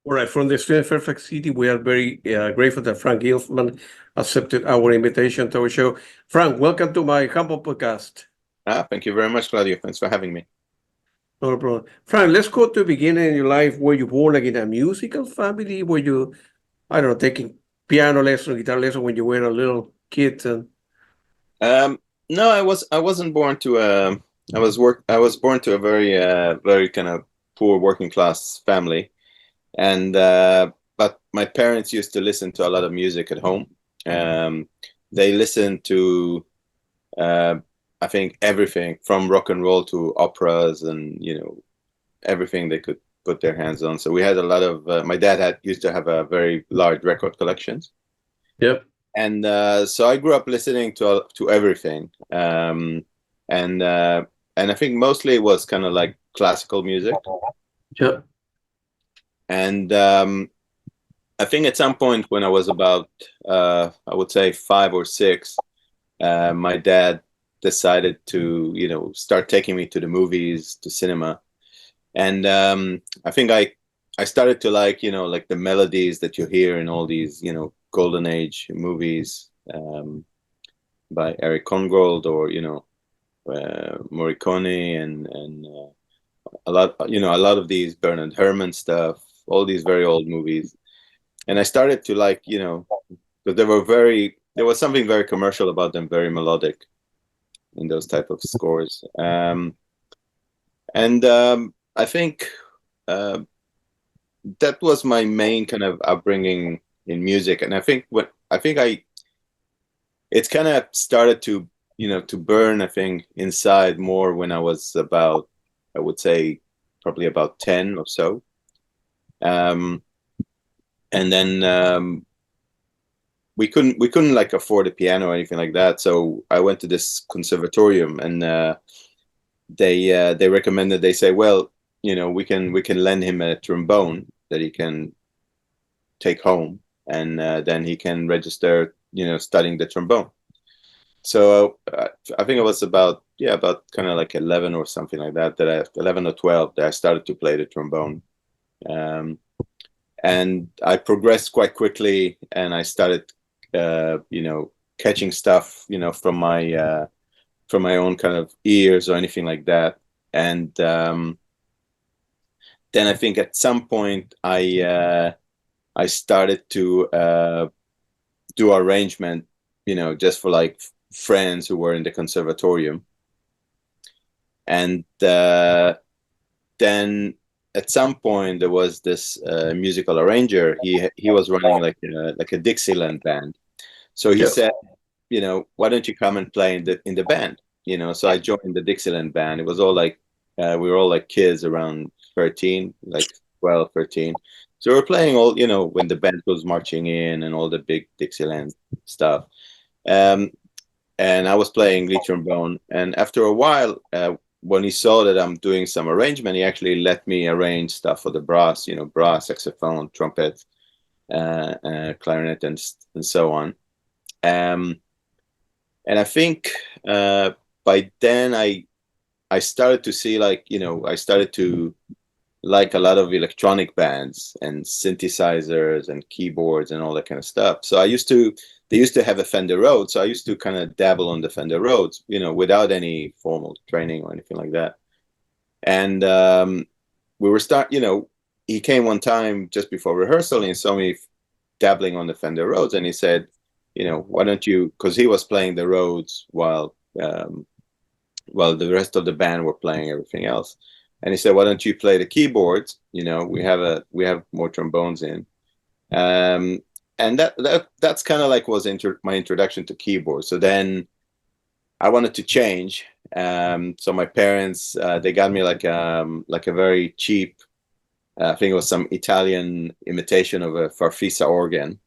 All right, from the student Fairfax City, we are very grateful that Frank Ilfman accepted our invitation to our show. Frank, welcome to my humble podcast. Thank you very much, Claudio. Thanks for having me. No problem. Frank, let's go to the beginning in your life. Were you born like in a musical family? Were you, I don't know, taking piano lesson, guitar lesson when you were a little kid? And Um, no, I wasn't born to I was born to a very kind of poor working class family, and but my parents used to listen to a lot of music at home. Um, they listened to uh, I think everything from rock and roll to operas, and everything they could put their hands on. So we had a lot of. My dad had used to have a very large record collections, yep. and so I grew up listening to everything, and uh, and I think mostly it was kind of like classical music, Yep. and I think at some point when I was about I would say 5 or 6, my dad decided to start taking me to the movies, to cinema, and I think I started to like the melodies that you hear in all these golden age movies, by Eric Kongold, or Morricone, and a lot of these Bernard Herrmann stuff, all these very old movies, and I started to like because there was something very commercial about them, very melodic in those type of scores, and I think uh, that was my main kind of upbringing in music, and I think what I think I it's kind of started to to burn, I think, inside more when I was about, I would say, probably about 10 or so, um, and then we couldn't like afford a piano or anything like that, so I went to this conservatorium, and they recommended, they say, well, we can lend him a trombone that he can take home, and then he can register studying the trombone. So I think it was about kind of like 11 or something like that, 11 or 12, that I started to play the trombone, um, and I progressed quite quickly, and I started catching stuff from my own kind of ears or anything like that, and then I think at some point I started to do arrangement, just for like friends who were in the conservatorium. And then at some point there was this musical arranger. He was running like a Dixieland band. So he Yep. said, why don't you come and play in the band? So I joined the Dixieland band. It was all like we were all like kids around 13, like 12, 13. So we were playing all, when the band was marching in and all the big Dixieland stuff. Um, and I was playing lead trombone. And after a while, when he saw that I'm doing some arrangement, he actually let me arrange stuff for the brass, brass, saxophone, trumpet, clarinet, and so on. Um, and I think by then I started to see, like, I started to like a lot of electronic bands and synthesizers and keyboards and all that kind of stuff. So they used to have a Fender Rhodes. So I used to kind of dabble on the Fender Rhodes, without any formal training or anything like that. And we were he came one time just before rehearsal, and he saw me dabbling on the Fender Rhodes, and he said, why don't you, because he was playing the Rhodes while the rest of the band were playing everything else. And he said, why don't you play the keyboards? We have more trombones in. Um, and that's kind of like was my introduction to keyboards. So then I wanted to change. So my parents, they got me like a very cheap, I think it was some Italian imitation of a Farfisa organ.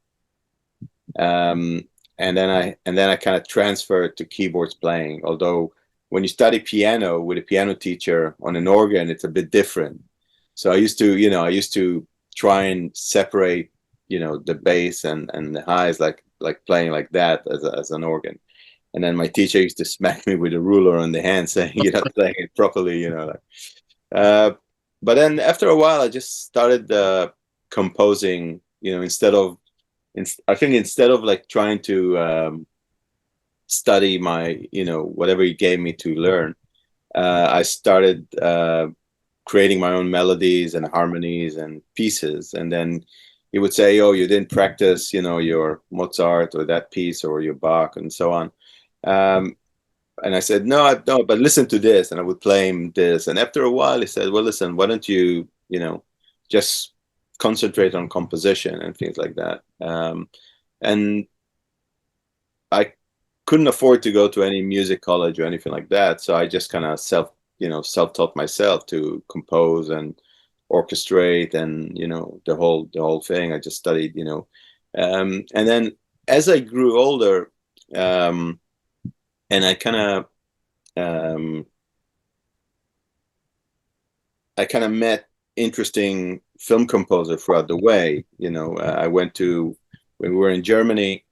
Um, and then I kind of transferred to keyboards playing. Although when you study piano with a piano teacher on an organ, it's a bit different. So I used to try and separate, the bass and the highs, like playing like that as an organ. And then my teacher used to smack me with a ruler on the hand, saying you're not playing it properly. Uh, but then after a while, I just started composing, instead of like trying to study my, whatever he gave me to learn, I started creating my own melodies and harmonies and pieces. And then he would say, "Oh, you didn't practice, your Mozart or that piece or your Bach and so on." And I said, "No, I don't, but listen to this." And I would play him this. And after a while, he said, "Well, listen, why don't you, just concentrate on composition and things like that." And I couldn't afford to go to any music college or anything like that. So I just kind of self-taught myself to compose and orchestrate and, the whole thing. I just studied, and then as I grew older, and I kind of met interesting film composers throughout the way. I went to, when we were in Germany,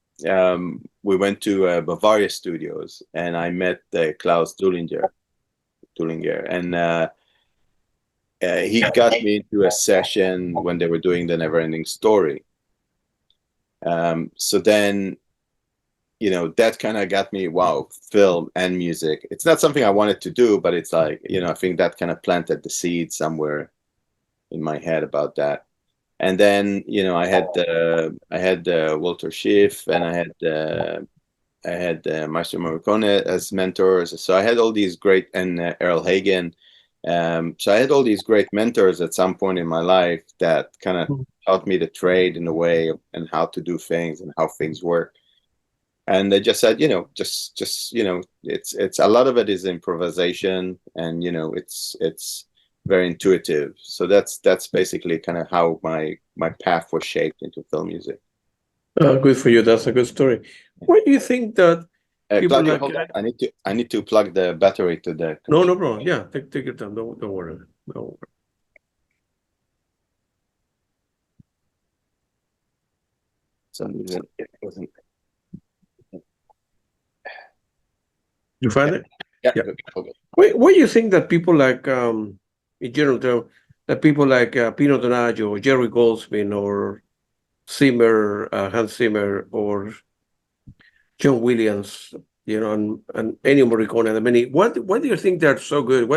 we went to Bavaria Studios, and I met Klaus Dullinger, and he got me into a session when they were doing the Neverending Story. So then, that kind of got me, wow, film and music. It's not something I wanted to do, but it's like, I think that kind of planted the seed somewhere in my head about that. And then, I had Walter Schiff, and I had Maestro Morricone as mentors. So I had all these great, and Earle Hagen. So I had all these great mentors at some point in my life that kind of taught me the trade in a way, and how to do things and how things work. And they just said, just it's a lot of it is improvisation, and it's very intuitive. So that's basically kind of how my path was shaped into film music. Good for you. That's a good story. Why do you think that people Claudio, like hold on. I need to plug the battery to the computer. no problem. Yeah, take your time. Don't worry. Don't worry. Some reason it wasn't. You find it? Yeah. Yeah. Okay. Why do you think that people like in general that people like Pino Donaggio or Jerry Goldsmith or Zimmer, Hans Zimmer or John Williams, and Ennio Morricone and many, what do you think they're so good?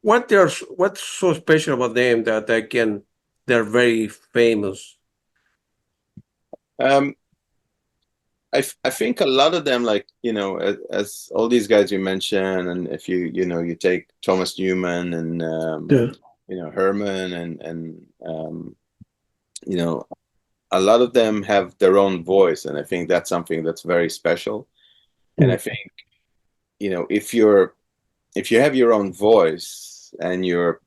What's so special about them that they're very famous? I think a lot of them, like, as all these guys you mentioned, and if you take Thomas Newman and Yeah. Herman and a lot of them have their own voice, and I think that's something that's very special. And I think, if you have your own voice and your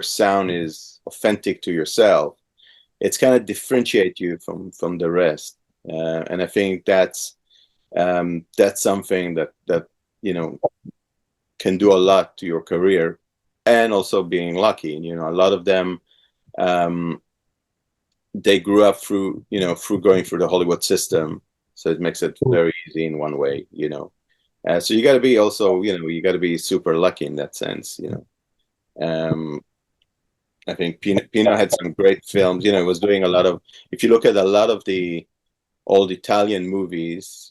sound is authentic to yourself, it's kind of differentiate you from the rest. And I think that's something that can do a lot to your career, and also being lucky. A lot of them, they grew up through going through the Hollywood system, so it makes it very easy in one way. So you got to be also, you got to be super lucky in that sense. I think Pino had some great films. Was doing a lot of. If you look at a lot of the old Italian movies,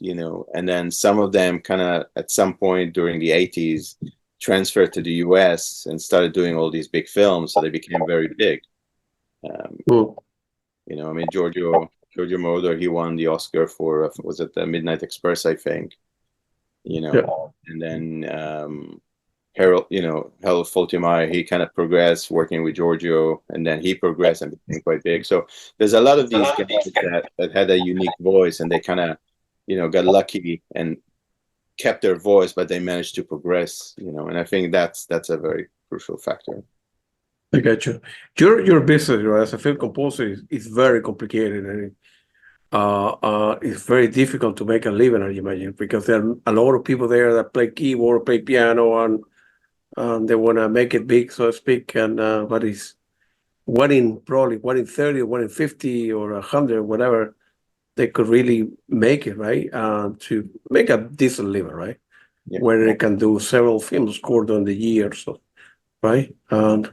and then some of them kind of at some point during the 80s transferred to the US and started doing all these big films, so they became very big. I mean, Giorgio Moroder, he won the Oscar for, was it the Midnight Express, I think. And then Harold Faltermeyer, he kind of progressed working with Giorgio, and then he progressed and became quite big. So there's a lot of these guys that had a unique voice, and they kind of, got lucky and kept their voice, but they managed to progress, and I think that's a very crucial factor. I got you. Your business, as a film composer is very complicated, and it's very difficult to make a living, I imagine, because there are a lot of people there that play keyboard, play piano, and they want to make it big, so to speak. And but it's probably 1 in 30, or 1 in 50, or 100, whatever, they could really make it, right? To make a decent living, right? Yeah. Where they can do several films scored on the year, so right. And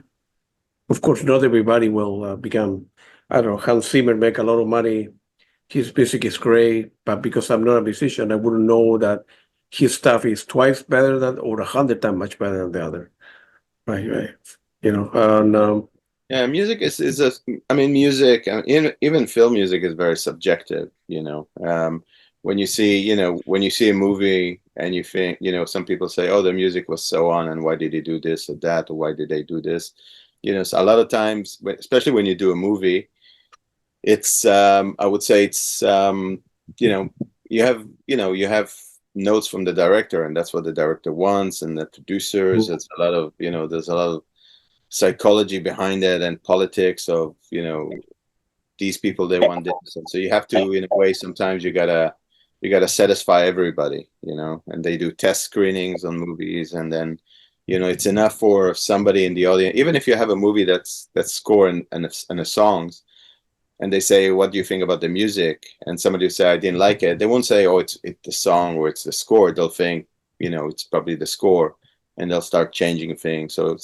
Of course, not everybody will become. I don't know. Hans Zimmer make a lot of money. His music is great, but because I'm not a musician, I wouldn't know that his stuff is twice better than or 100 times much better than the other. Right, right. And Yeah, music is a. I mean, music. Even film music is very subjective. When you see, when you see a movie and you think, some people say, "Oh, the music was so on, and why did he do this or that, or why did they do this?" So a lot of times, especially when you do a movie, it's. I would say it's. You know, you have notes from the director, and that's what the director wants, and the producers. It's a lot of, there's a lot of psychology behind it and politics of these people, they want this, and so you have to, in a way, sometimes you gotta satisfy everybody, and they do test screenings on movies, and then it's enough for somebody in the audience, even if you have a movie that's score and the songs, and they say, what do you think about the music, and somebody will say, I didn't like it. They won't say, oh, it's the song or it's the score. They'll think it's probably the score, and they'll start changing things. So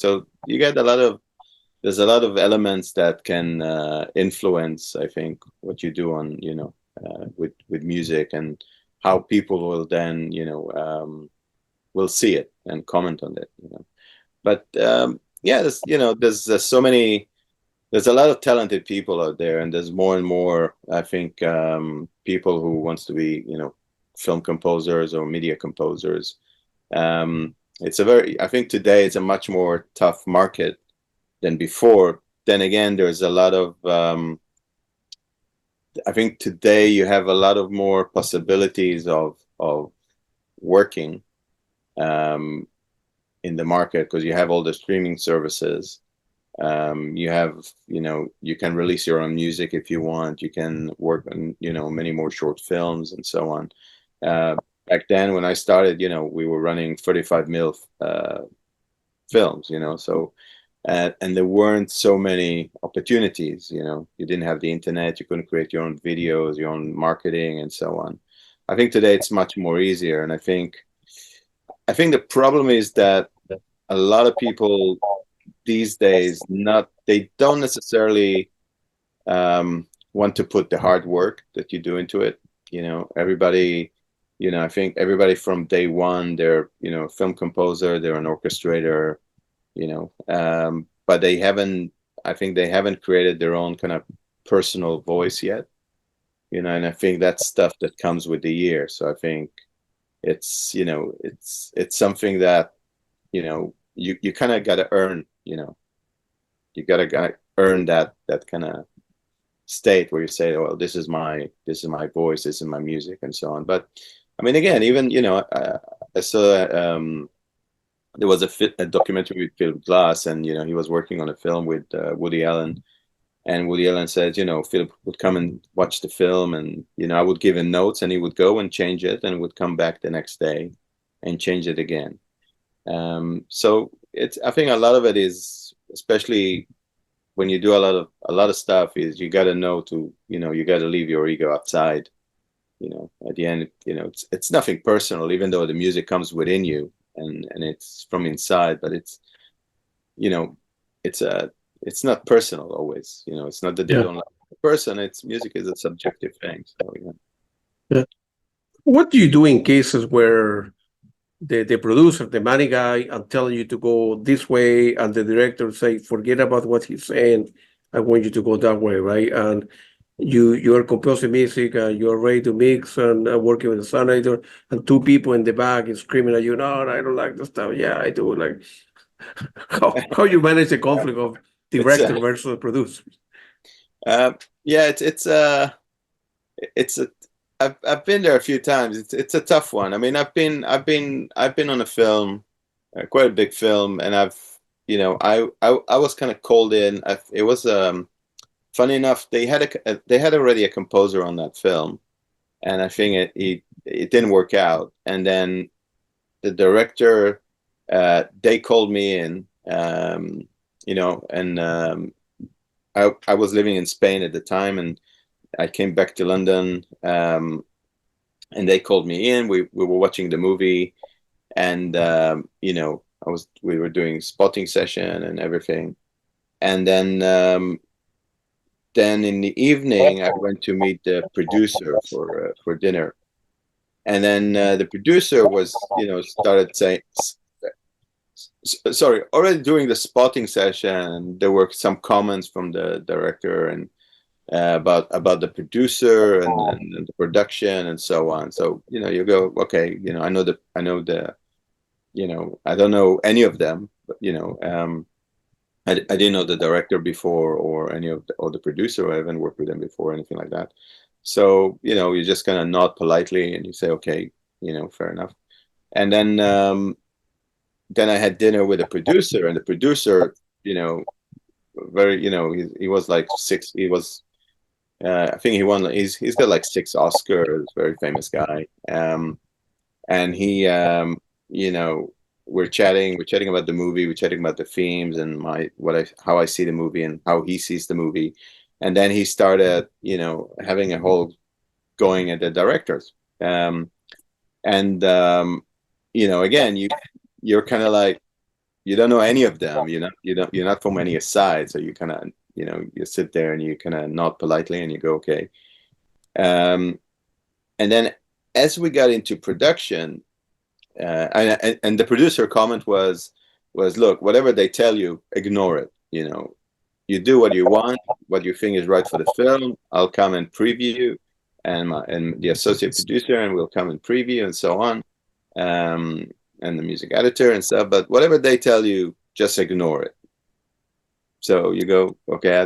you get there's a lot of elements that can influence, I think, what you do on with music, and how people will then will see it and comment on it. But yeah, there's so many. There's a lot of talented people out there, and there's more and more, I think, people who wants to be film composers or media composers. I think today it's a much more tough market than before. Then again, there's a lot of, I think today you have a lot of more possibilities of working in the market, because you have all the streaming services. You have, you can release your own music if you want. You can work on, many more short films and so on. Back then, when I started, we were running 35 mil films, so. And there weren't so many opportunities. You didn't have the internet. You couldn't create your own videos, your own marketing, and so on. I think today it's much more easier, and I think the problem is that a lot of people these days they don't necessarily want to put the hard work that you do into it. Everybody. I think everybody from day one, they're a film composer, they're an orchestrator. But I think they haven't created their own kind of personal voice yet, and I think that's stuff that comes with the year. So I think it's something that, you kind of got to earn, you got to earn that kind of state where you say, well, this is my voice, this is my music, and so on. But I mean, again, even, I saw, there was a documentary with Philip Glass, and he was working on a film with Woody Allen, and Woody Allen said, Philip would come and watch the film, and I would give him notes, and he would go and change it, and would come back the next day and change it again. So I think a lot of it is, especially when you do a lot of stuff, is you got to know to you got to leave your ego outside. At the end, it's nothing personal, even though the music comes within you, and it's from inside, but it's not personal always. It's not that you yeah, don't like the person. It's music is a subjective thing. So yeah. What do you do in cases where the producer, the money guy, are telling you to go this way, and the director say, forget about what he's saying. I want you to go that way, right? And you're composing music, and you're ready to mix, and working with the sound editor, and two people in the back is screaming at you, no, I don't like the stuff. Yeah, I do. Like, how you manage the conflict of it's director versus producer? uh, yeah, it's a I've been there a few times. It's a tough one. I mean, I've been on a film, quite a big film, and I was kind of called in. It was funny enough, they had already a composer on that film, and I think it didn't work out. And then the director, they called me in, and I was living in Spain at the time, and I came back to London, and they called me in. We were watching the movie, and we were doing spotting session and everything. and then in the evening I went to meet the producer for dinner, and then the producer was, started saying, sorry, already during the spotting session, there were some comments from the director and about the producer and the production and so on. So you go, okay, I don't know any of them, but I didn't know the director before or any of or the producer. I haven't worked with them before or anything like that. So you just kind of nod politely and you say, okay, fair enough. And then I had dinner with a producer, and the producer, very, he was like six. He was, I think he won. He's got like 6 Oscars. Very famous guy. And he, we're chatting about the movie. We're chatting about the themes and how I see the movie and how he sees the movie. And then he started, having a whole going at the directors. And again, you're kind of like, you don't know any of them. You're not from any side, so you kind of, you sit there and you kind of nod politely and you go, okay. And then as we got into production, and the producer comment was, look, whatever they tell you, ignore it. You do what you want, what you think is right for the film. I'll come and preview, and the associate producer, and we'll come and preview and so on. And the music editor and stuff, but whatever they tell you, just ignore it. So you go, okay,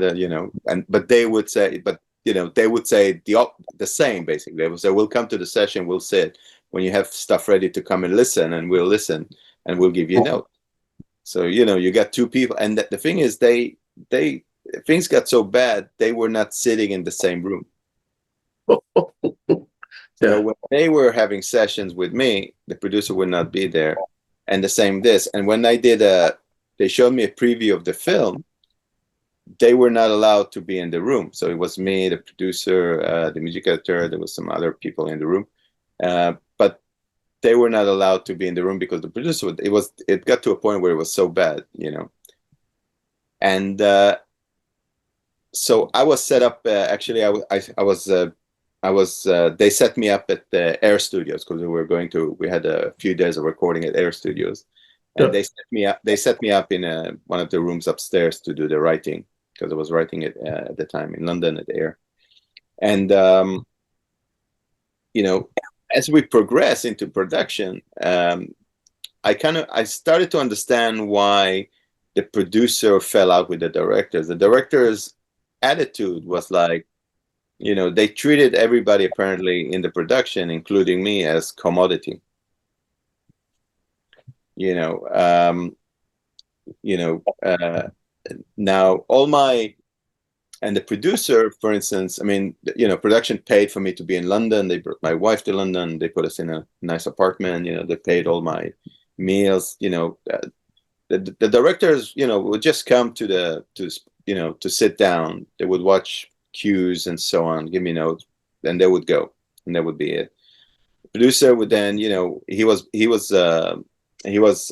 but they would say, they would say the same, basically. They would say, we'll come to the session, we'll sit when you have stuff ready to come and listen, and we'll listen and we'll give you a note. So, you got two people. And the thing is, things got so bad, they were not sitting in the same room. So when they were having sessions with me, the producer would not be there, and the same this. And when they showed me a preview of the film, they were not allowed to be in the room. So it was me, the producer, the music editor. There was some other people in the room, but they were not allowed to be in the room because the producer. It got to a point where it was so bad, And so I was set up. Actually, I was they set me up at the Air Studios because we had a few days of recording at Air Studios, and they set me up in one of the rooms upstairs to do the writing, because I was writing it at the time in London at Air. And as we progress into production, I started to understand why the producer fell out with the directors. The director's attitude was like, they treated everybody apparently in the production, including me, as commodity. Now and the producer, for instance, I mean, production paid for me to be in London. They brought my wife to London. They put us in a nice apartment. They paid all my meals. The directors, would just come to sit down. They would watch cues and so on, give me notes, and they would go, and that would be it. The producer would then, he was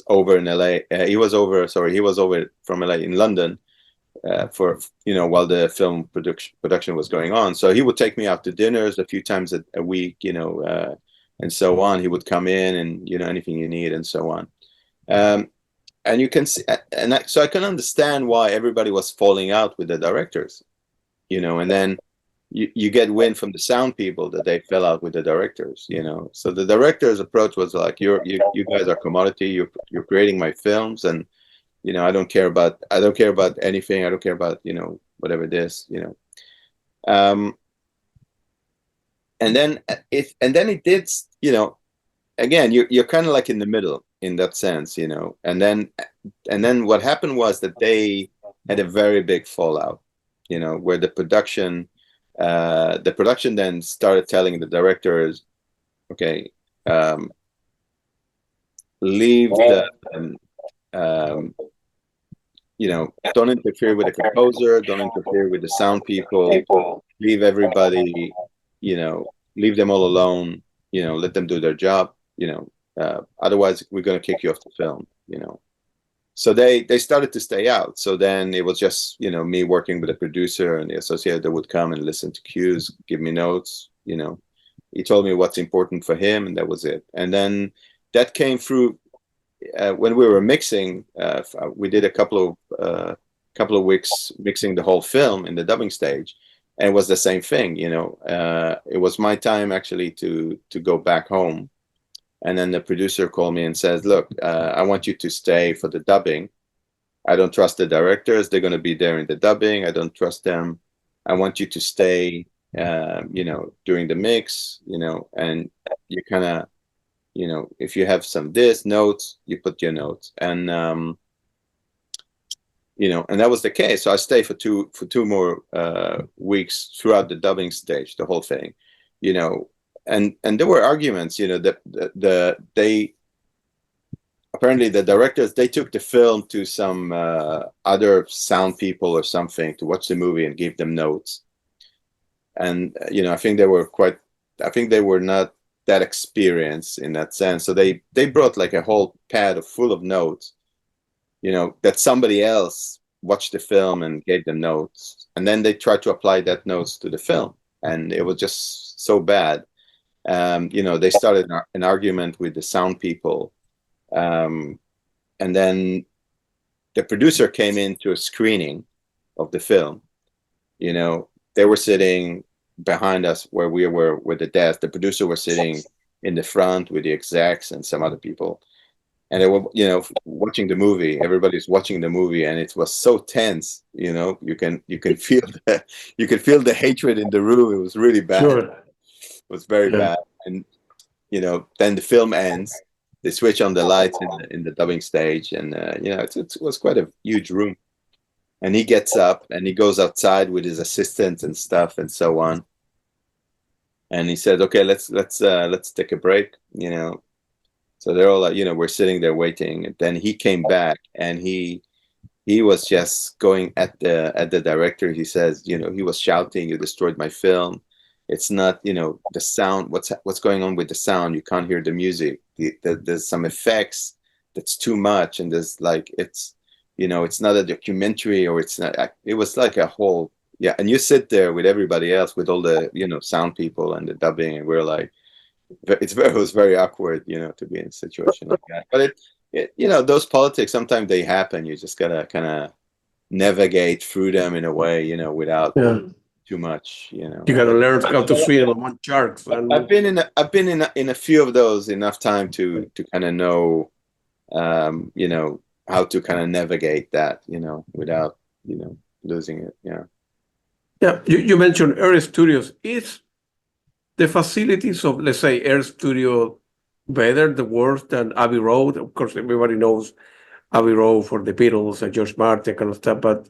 over in LA. He was over from LA in London for while the film production was going on. So he would take me out to dinners a few times a week, and so on. He would come in and anything you need and so on. And you can see, so I can understand why everybody was falling out with the directors. And then you get wind from the sound people that they fell out with the directors, So the director's approach was like, you guys are commodity. You're creating my films, and I don't care about anything. I don't care about whatever it is, And then it did, again, you're kind of like in the middle in that sense, And then what happened was that they had a very big fallout. Where the production then started telling the directors, okay, leave the, don't interfere with the composer, don't interfere with the sound people, leave everybody, leave them all alone, let them do their job, otherwise we're going to kick you off the film, So they started to stay out. So then it was just, you know, me working with a producer and the associate that would come and listen to cues, give me notes, you know. He told me what's important for him, and that was it. And then that came through when we were mixing. We did a couple of weeks mixing the whole film in the dubbing stage, and it was the same thing. You know, it was my time actually to go back home, and then the producer called me and says, "Look, I want you to stay for the dubbing. I don't trust the directors; they're going to be there in the dubbing. I don't trust them. I want you to stay, you know, during the mix, you know, and you kind of, you know, if you have some notes, you put your notes." And you know, and that was the case. So I stayed for two more weeks throughout the dubbing stage, the whole thing, you know. And there were arguments, you know, that they apparently the directors, they took the film to some other sound people or something to watch the movie and give them notes. And you know, I think they were not that experienced in that sense. So they brought like a whole pad full of notes, you know, that somebody else watched the film and gave them notes, and then they tried to apply that notes to the film, and it was just so bad. You know, they started an argument with the sound people, and then the producer came into a screening of the film. You know, they were sitting behind us where we were with the desk. The producer was sitting in the front with the execs and some other people. And they were, you know, watching the movie. Everybody's watching the movie, and it was so tense. You know, you can feel the hatred in the room. It was really bad. Sure. It was very bad. And you know, then the film ends. They switch on the lights in the dubbing stage, and you know, it was quite a huge room. And he gets up and he goes outside with his assistant and stuff and so on. And he said, "Okay, let's take a break." You know, so they're all like, you know, we're sitting there waiting. And then he came back, and he was just going at the director. He says, you know, he was shouting, "You destroyed my film. It's not, you know, the sound. What's going on with the sound? You can't hear the music. There's some effects that's too much, and there's like it's." You know, it's not a documentary, or it's not. It was like a whole, yeah. And you sit there with everybody else, with all the, you know, sound people and the dubbing, and we're like, it was very awkward, you know, to be in a situation like that. But you know, those politics sometimes they happen. You just gotta kind of navigate through them in a way, you know, without too much, you know. You got to learn how to swim among sharks. And I've been in a few of those enough time to kind of know, you know, how to kind of navigate that, you know, without, you know, losing it. Yeah. yeah, you mentioned Earle Studios. Is the facilities of, let's say, Earle Studio better, the worse than Abbey Road? Of course, everybody knows Abbey Road for the Beatles and George Martin kind of stuff. But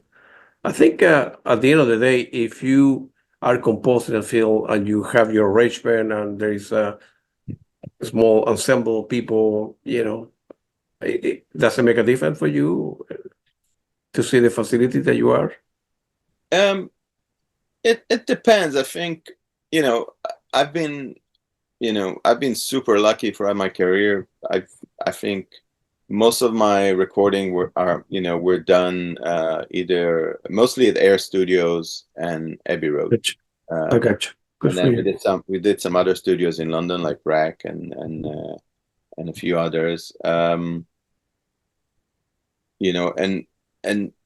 I think at the end of the day, if you are composing a film and you have your arrangement and there is a small ensemble of people, you know, it doesn't make a difference for you to see the facility that you are. It depends. I think, you know, I've been, you know, I've been super lucky throughout my career. I think most of my recording were done either mostly at Air Studios and Abbey Road. Gotcha. I got you. Good And for then you. we did some other studios in London, like Rack and a few others. You know, and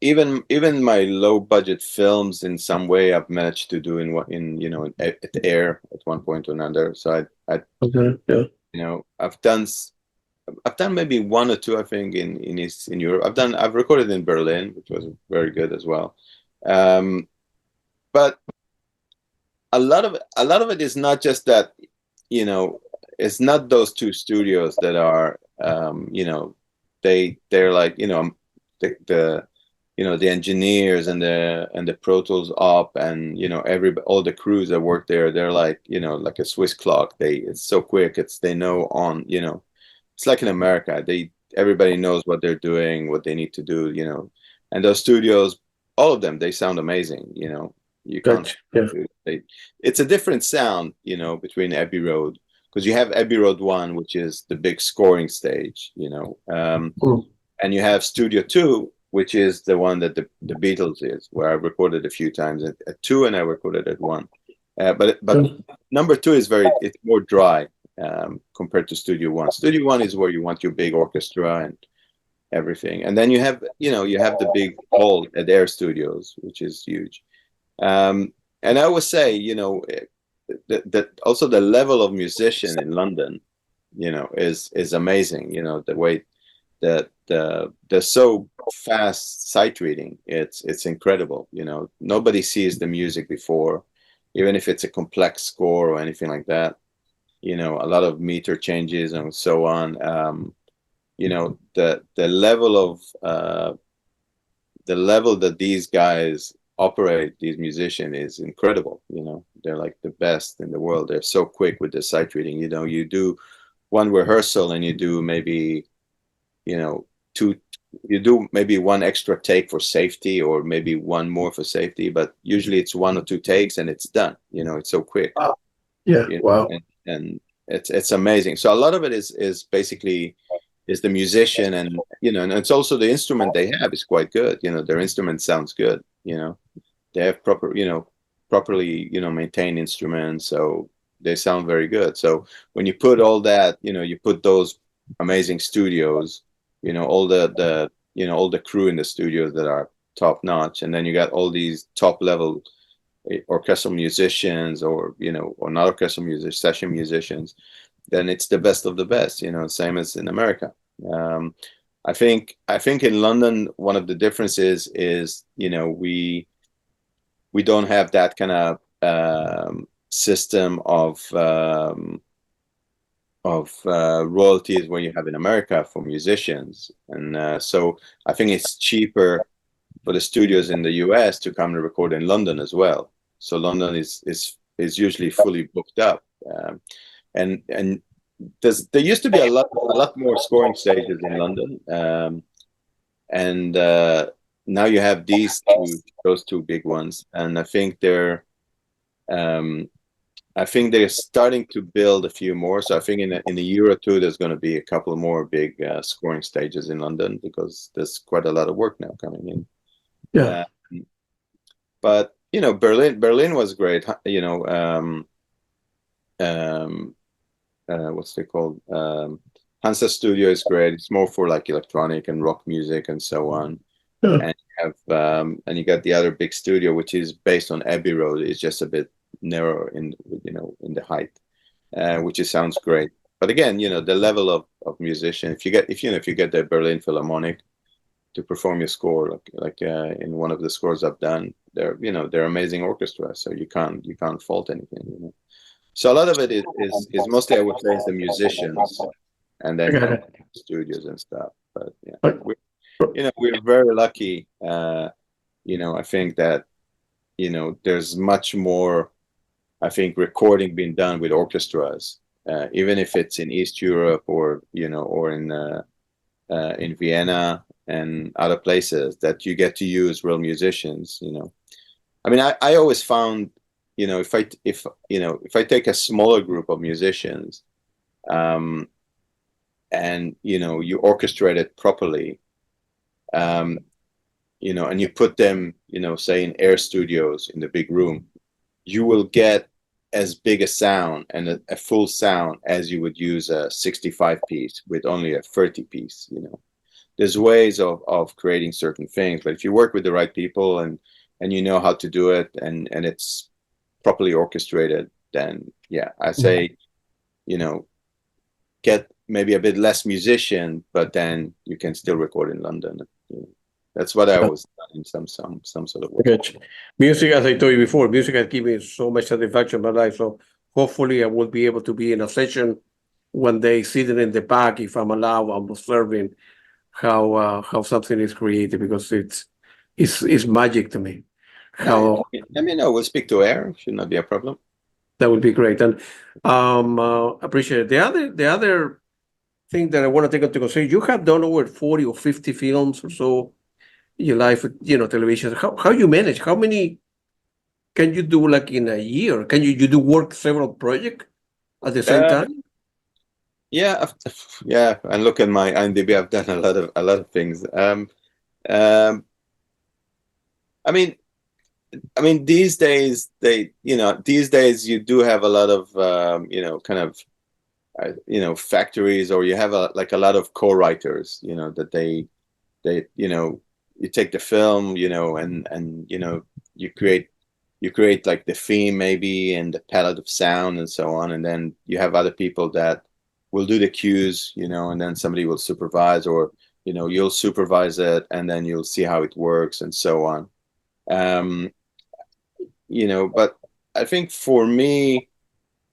even my low budget films in some way I've managed to do in you know, at Air at one point or another. So I Okay. Yeah. you know, I've done maybe one or two, I think, in Europe. I've recorded in Berlin, which was very good as well. But a lot of it is not just that, you know, it's not those two studios that are, you know, they're like, you know, the you know, the engineers and the Pro Tools op, and you know, all the crews that work there, they're like, you know, like a Swiss clock. It's so quick. They know on, you know, it's like in America. Everybody knows what they're doing, what they need to do, you know. And those studios, all of them, they sound amazing, you know. You can't. Gotcha. Yeah. It's a different sound, you know, between Abbey Road, because you have Abbey Road 1, which is the big scoring stage, you know. Mm. And you have Studio 2, which is the one that the Beatles is, where I recorded a few times at 2 and I recorded at 1. But number 2 is it's more dry compared to Studio 1. Studio 1 is where you want your big orchestra and everything. And then you have the big hall at Air Studios, which is huge. And I would say, that also the level of musician in London, is amazing. The way that they're so fast sight reading, it's incredible. Nobody sees the music before, even if it's a complex score or anything like that. A lot of meter changes and so on. The level that these guys operate, these musicians, is incredible. They're like the best in the world. They're so quick with the sight reading. You do one rehearsal and you do maybe one extra take for safety, or maybe one more for safety, but usually it's 1 or 2 takes and it's done. It's so quick. Wow. Yeah. Wow. And it's amazing. So a lot of it is basically the musician, and and it's also the instrument they have is quite good. Their instrument sounds good. They have properly maintained instruments, so they sound very good. So when you put all that, you put those amazing studios, all the crew in the studios that are top notch, and then you got all these top level orchestral musicians, or not orchestral musicians, session musicians, then it's the best of the best. Same as in America. I think in London, one of the differences is we don't have that kind of system of royalties where you have in America for musicians, and so I think it's cheaper for the studios in the US to come and record in London as well. So London is usually fully booked up, and there used to be a lot more scoring stages in London, and now you have those two big ones, and I think they're starting to build a few more. So I think in a year or two, there's going to be a couple more big scoring stages in London, because there's quite a lot of work now coming in. Yeah. But Berlin was great. What's they called? Hansa Studio is great. It's more for like electronic and rock music and so on. Yeah. And you have and you got the other big studio, which is based on Abbey Road. It's just a bit narrow in the height, which sounds great. But again, the level of musician. If you get the Berlin Philharmonic to perform your score, like in one of the scores I've done, they're amazing orchestra. So you can't fault anything. So a lot of it is mostly, I would say, is the musicians, and then studios and stuff. But yeah, we're very lucky. I think that there's much more, I think, recording being done with orchestras, even if it's in East Europe or in Vienna and other places, that you get to use real musicians. I mean, I always found, if I take a smaller group of musicians, and you orchestrate it properly, and you put them, say in Air Studios in the big room, you will get as big a sound and a full sound as you would use a 65 piece with only a 30 piece. There's ways of creating certain things, but if you work with the right people and you know how to do it, and it's properly orchestrated, then yeah, I say, get maybe a bit less musician, but then you can still record in London. That's what I was done in some sort of way. Okay. Music, as I told you before, music has given me so much satisfaction in my life. So hopefully I will be able to be in a session one day, sitting in the back, if I'm allowed, I'm observing how something is created, because it's magic to me. How let me know. We'll speak to Air. Should not be a problem. that would be great, and appreciate it. The other thing that I want to take into consideration, you have done over 40 or 50 films or so in your life, television. How you manage? How many can you do, like, in a year? Can you do work several projects at the same time? Yeah, yeah. And look at my IMDb. I've done a lot of things. Um, I mean, these days these days you do have a lot of kind of factories, or you have a lot of co-writers, that they you take the film, and you create like the theme maybe and the palette of sound and so on, and then you have other people that will do the cues, and then somebody will supervise, or you'll supervise it and then you'll see how it works and so on. um but I think for me,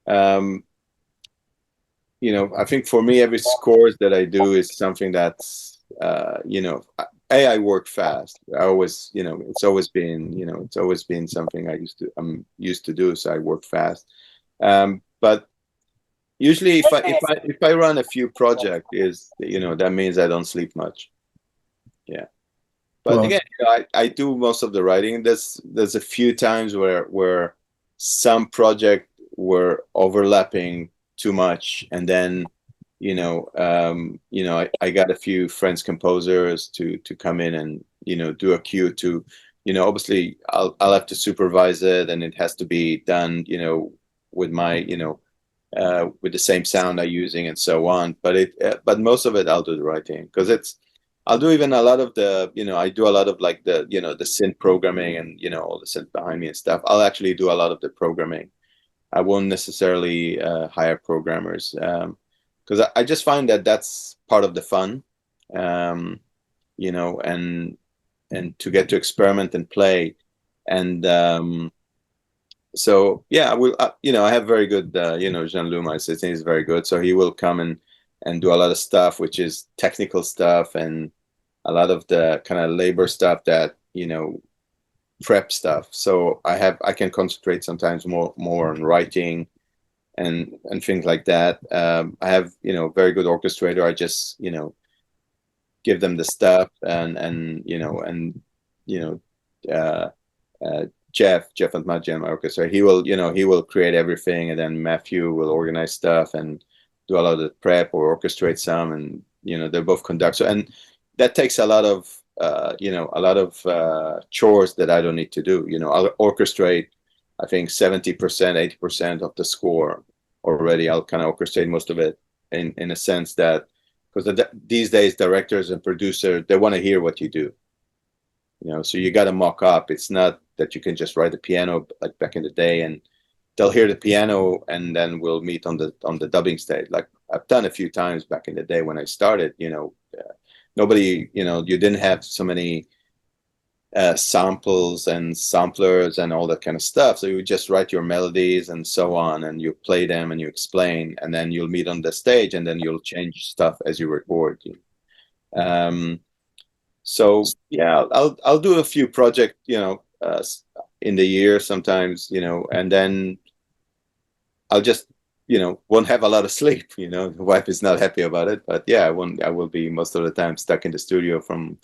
um I think for me, every scores that I do is something that's, I work fast. I always, it's always been something I'm used to do. So I work fast. But usually if I run a few projects, that means I don't sleep much. Yeah. But Well, again, I do most of the writing. There's a few times where some project were overlapping too much, and then I got a few friends composers to come in and do a cue to, obviously I'll have to supervise it, and it has to be done with my with the same sound I'm using and so on. But most of it I'll do the writing, because I'll do even a lot of the, I do a lot of like the synth programming, and all the synth behind me and stuff. I'll actually do a lot of the programming. I won't necessarily hire programmers, because I just find that that's part of the fun, um, and to get to experiment and play. And so yeah, I will. I have very good, Jean Luma. I think he's very good. So he will come and do a lot of stuff, which is technical stuff, and a lot of the kind of labor stuff that prep stuff. So I can concentrate sometimes more on writing and things like that. I have very good orchestrator. I just give them the stuff, and you know uh, Jeff and Majid, my orchestra. He will create everything, and then Matthew will organize stuff and do a lot of the prep or orchestrate some, and they're both conduct. So, and that takes a lot of chores that I don't need to do. I'll orchestrate, I think 70%, 80% of the score already. I'll kind of orchestrate most of it in a sense that, because these days directors and producers, they want to hear what you do. So you got to mock up. It's not that you can just write the piano like back in the day, and they'll hear the piano and then we'll meet on the dubbing stage. Like I've done a few times back in the day when I started. Nobody, you didn't have so many samples and samplers and all that kind of stuff. So you would just write your melodies and so on, and you play them and you explain, and then you'll meet on the stage, and then you'll change stuff as you record. Um, so yeah, I'll do a few projects, in the year sometimes, and then I'll just, won't have a lot of sleep. The wife is not happy about it, but yeah, I will be most of the time stuck in the studio from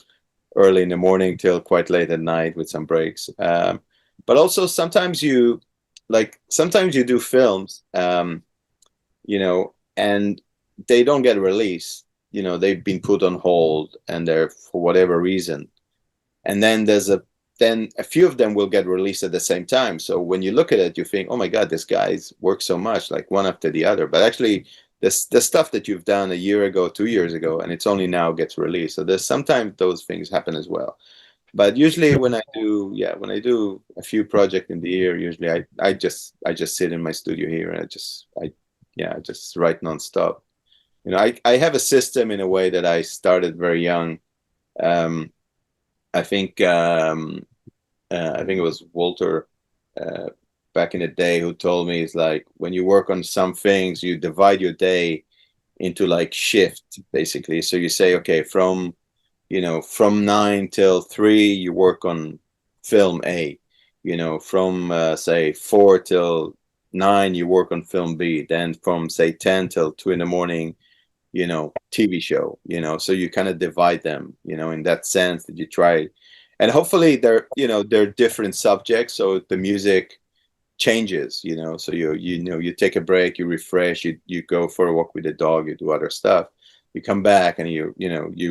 early in the morning till quite late at night with some breaks. But also sometimes you do films, and they don't get released. They've been put on hold, and they're for whatever reason. And then a few of them will get released at the same time. So when you look at it, you think, oh my God, this guy's worked so much, like one after the other. But actually, the stuff that you've done a year ago, 2 years ago, and it's only now gets released. So there's sometimes those things happen as well. But usually when I do a few projects in the year, usually I just sit in my studio here, and I just write nonstop. I have a system in a way that I started very young. Um, I think I think it was Walter uh, back in the day who told me, it's like when you work on some things, you divide your day into like shift basically. So you say, okay, from 9 till 3 you work on film A. From say 4 till 9 you work on film B. Then from say 10 till 2 in the morning, TV show. So you kind of divide them, in that sense that you try, and hopefully they're different subjects. So the music changes, so you take a break, you refresh, you go for a walk with the dog, you do other stuff, you come back and you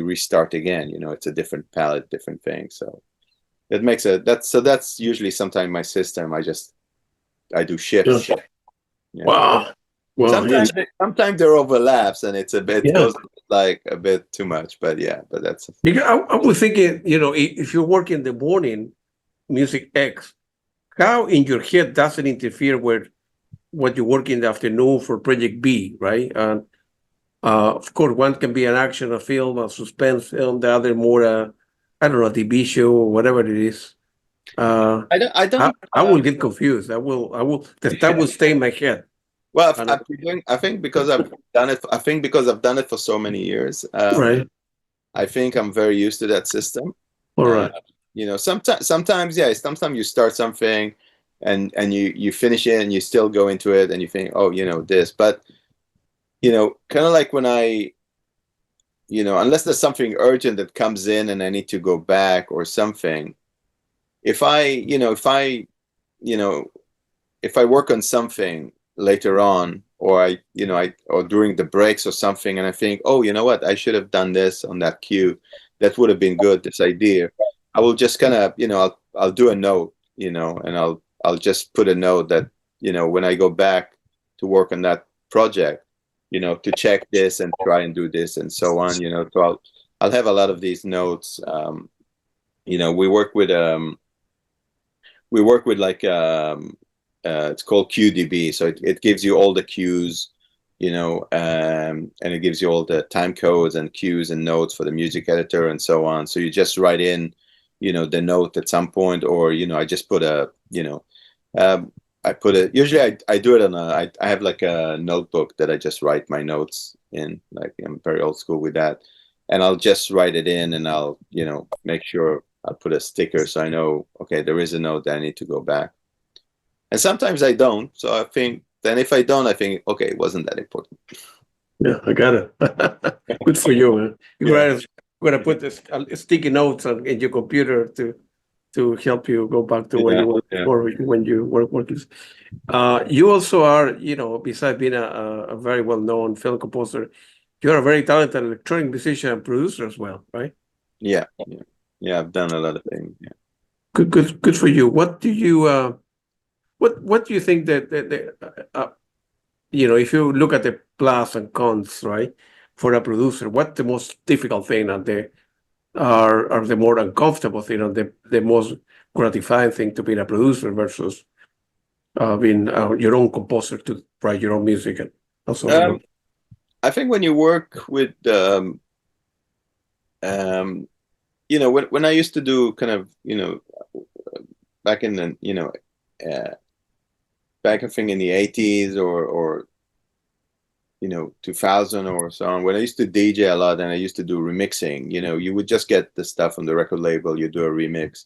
restart again. It's a different palette, different thing. So it makes that's usually sometimes my system. I do shifts. Yeah. Wow. Well, Sometimes there overlaps and it's a bit yeah. goes like a bit too much, but that's Because I was thinking, if you work in the morning, music X, how in your head doesn't interfere with what you work in the afternoon for project B, right? And of course, one can be an action, a film, a suspense film, the other more, I don't know, a TV show or whatever it is. I will get confused. That will stay in my head. Well, And I think because I've done it. I think because I've done it for so many years. right. I think I'm very used to that system. All right. Sometimes you start something, and you finish it, and you still go into it, and you think, oh, this, but kind of like when unless there's something urgent that comes in, and I need to go back or something. If I work on something later on, or or during the breaks or something, and I think, oh, you know what, I should have done this on that cue. That would have been good, this idea. I will just kind of, I'll do a note, and I'll just put a note that, when I go back to work on that project, to check this and try and do this and so on, so I'll have a lot of these notes. We work with like it's called QDB, so it gives you all the cues, and it gives you all the time codes and cues and notes for the music editor and so on. So you just write in, the note at some point, or I just put I put it. Usually, I do it on I have like a notebook that I just write my notes in. Like, I'm very old school with that, and I'll just write it in, and I'll make sure I put a sticker so I know, okay, there is a note that I need to go back. And sometimes I don't. So I think then if I don't, I think, okay, it wasn't that important. Yeah, I got it. Good for you, man. You're gonna put this sticky notes in your computer to help you go back to where you were before when you were working. You also are, besides being a very well-known film composer, you're a very talented electronic musician and producer as well, right? Yeah. I've done a lot of things. Yeah. Good for you. What do you what do you think that if you look at the plus and cons, right, for a producer, what's the most difficult thing and are the more uncomfortable thing and the most gratifying thing to be a producer versus being your own composer to write your own music and also I think when you work with when I used to do kind of back in the back I think in the 80s or 2000 or so on, when I used to DJ a lot and I used to do remixing, you would just get the stuff on the record label, you do a remix,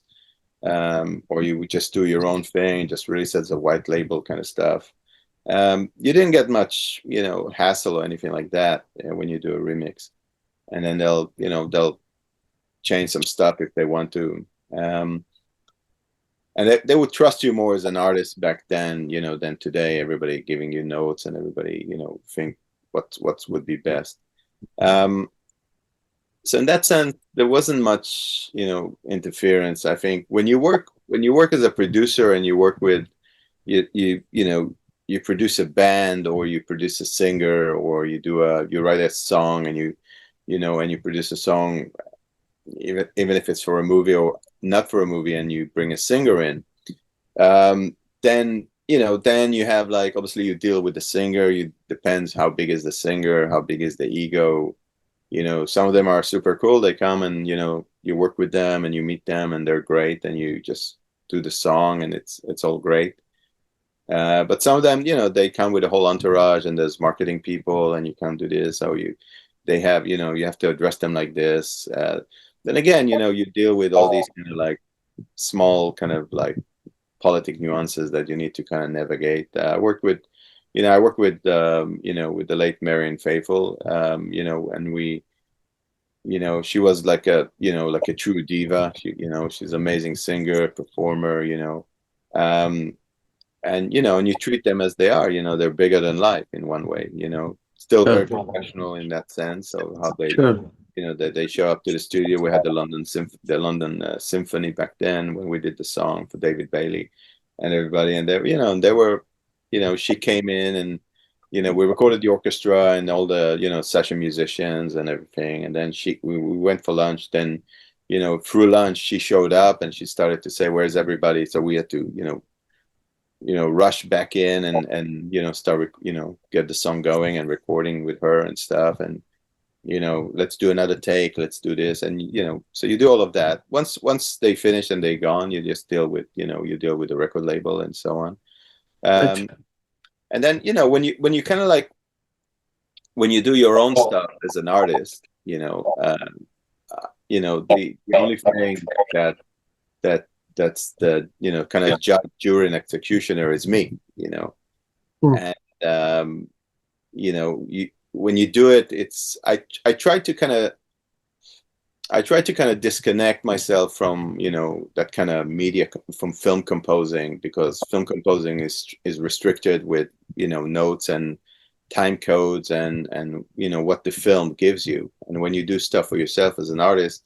or you would just do your own thing, just release it as a white label kind of stuff. You didn't get much, hassle or anything like that when you do a remix, and then they'll change some stuff if they want to. And they would trust you more as an artist back then, than today. Everybody giving you notes and everybody, think what would be best. So in that sense, there wasn't much, interference. I think when you work as a producer and you work with you produce a band or you produce a singer or you write a song and you produce a song, even if it's for a movie or not for a movie, and you bring a singer in, then you have, like, obviously you deal with the singer. Depends how big is the singer, how big is the ego. Some of them are super cool. They come and you work with them and you meet them and they're great, and you just do the song and it's all great. But some of them, they come with a whole entourage and there's marketing people and you can't do this. So you have to address them like this. Then again, you deal with all these kind of like small kind of like politic nuances that you need to kind of navigate. I worked with with the late Marian Faithfull, and we, she was like a true diva. She's an amazing singer, performer, and and you treat them as they are. They're bigger than life in one way. Still Yeah, very professional in that sense of how they sure. they show up to the studio. We had the London Symphony back then when we did the song for David Bailey and everybody, and they were, she came in and we recorded the orchestra and all the session musicians and everything, and then we went for lunch. Then through lunch she showed up and she started to say, "Where's everybody?" So we had to rush back in and start get the song going and recording with her and stuff, and let's do another take, let's do this, and so you do all of that. Once they finish and they're gone, you just deal with you deal with the record label and so on. Gotcha. And then when you kind of like when you do your own stuff as an artist, the only thing that that that's the kind of judge, jury, and executioner is me. Mm. And when you do it, it's I try to kind of disconnect myself from that kind of media, from film composing, because film composing is restricted with notes and time codes and what the film gives you. And when you do stuff for yourself as an artist,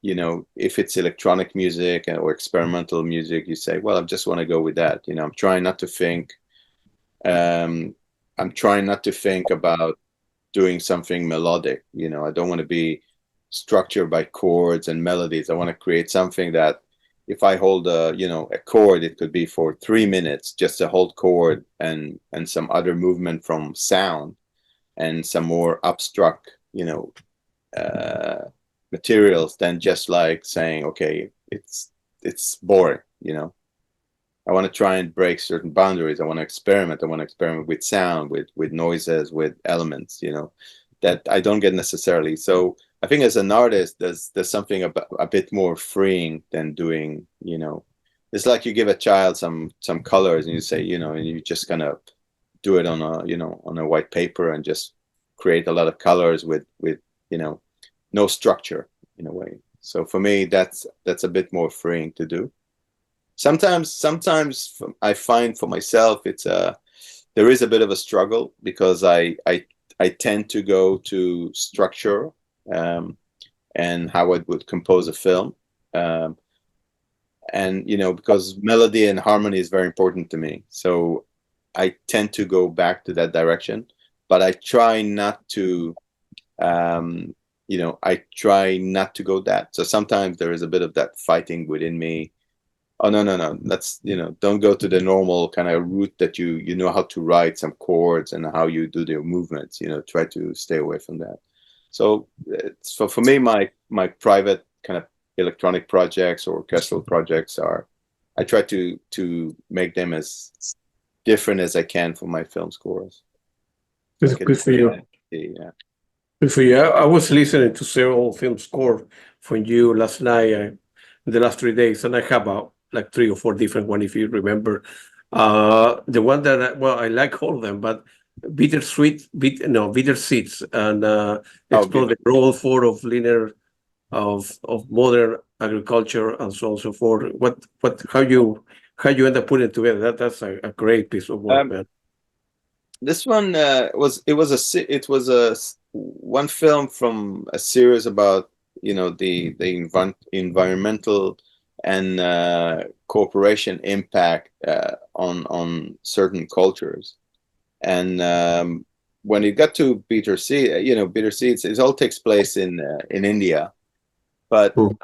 if it's electronic music or experimental music, you say, well, I just want to go with that. I'm trying not to think. I'm trying not to think about doing something melodic. I don't want to be structured by chords and melodies. I want to create something that if I hold a chord, it could be for 3 minutes, just a hold chord and some other movement from sound and some more abstract, uh, materials, than just like saying, okay, it's boring. I want to try and break certain boundaries. I want to experiment. I want to experiment with sound, with noises, with elements, that I don't get necessarily. So I think as an artist, there's something a bit more freeing than doing, it's like you give a child some colors and you say, and you just kind of do it on a white paper and just create a lot of colors with no structure in a way. So for me, that's a bit more freeing to do. Sometimes I find for myself there is a bit of a struggle, because I tend to go to structure, um, and how I would compose a film, um, and because melody and harmony is very important to me, so I tend to go back to that direction. But I try not to, I try not to go that. So sometimes there is a bit of that fighting within me. Oh, no, no, no. That's, don't go to the normal kind of route that you know how to write some chords and how you do the movements. Try to stay away from that. So for me, my private kind of electronic projects or orchestral projects I try to make them as different as I can from my film scores. It's Like good for you. yeah. Good for you. I was listening to several film score from you last night, the last 3 days, and I have like 3 or 4 different one, if you remember. The one that I like all of them, but bitter seeds, and Oh, explore good. the role for of linear of modern agriculture and so on and so forth. How you end up putting it together? That's a great piece of work, Um, man. this one was one film from a series about the environmental and corporation impact on certain cultures. And when it got to Bitter Seeds, it all takes place in India, but Mm.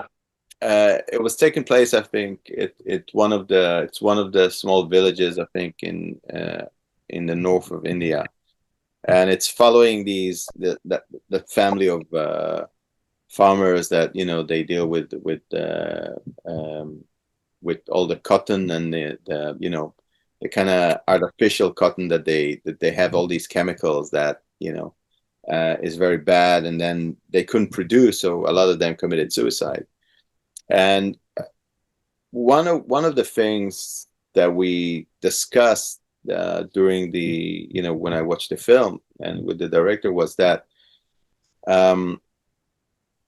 it was taking place, I think, it's one of the small villages, I think, in the north of India, and it's following the family of farmers that they deal with all the cotton and the kind of artificial cotton that they have all these chemicals that is very bad, and then they couldn't produce, so a lot of them committed suicide. And one of the things that we discussed during the when I watched the film and with the director was that um,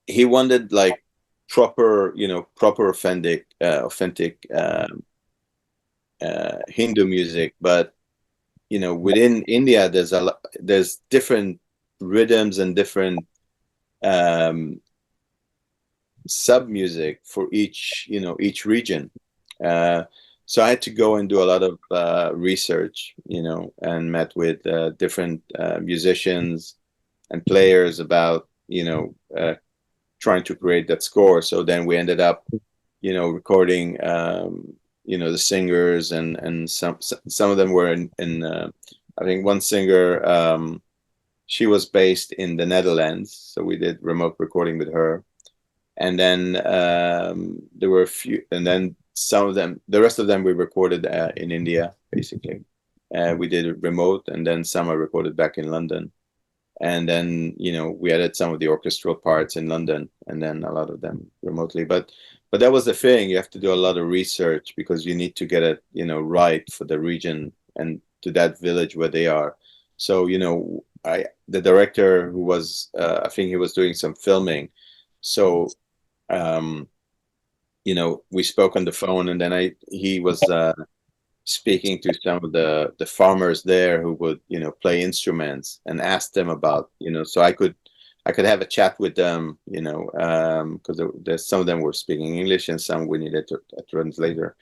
he wanted like proper authentic Hindu music, but within India, there's different rhythms and different um, sub music for each region. Uh, so I had to go and do a lot of research, and met with different musicians and players about trying to create that score. So then we ended up recording the singers, and some of them were in I think one singer, she was based in the Netherlands, so we did remote recording with her. And then there were a few, and then some of them, the rest of them we recorded in India, basically. We did remote, and then some I recorded back in London. And then we added some of the orchestral parts in London, and then a lot of them remotely. But that was the thing, you have to do a lot of research, because you need to get it right for the region and to that village where they are. So the director, who was I think he was doing some filming, so um we spoke on the phone, and then he was speaking to some of the farmers there who would play instruments, and ask them about so I could have a chat with them, because there's some of them were speaking English, and some we needed a translator.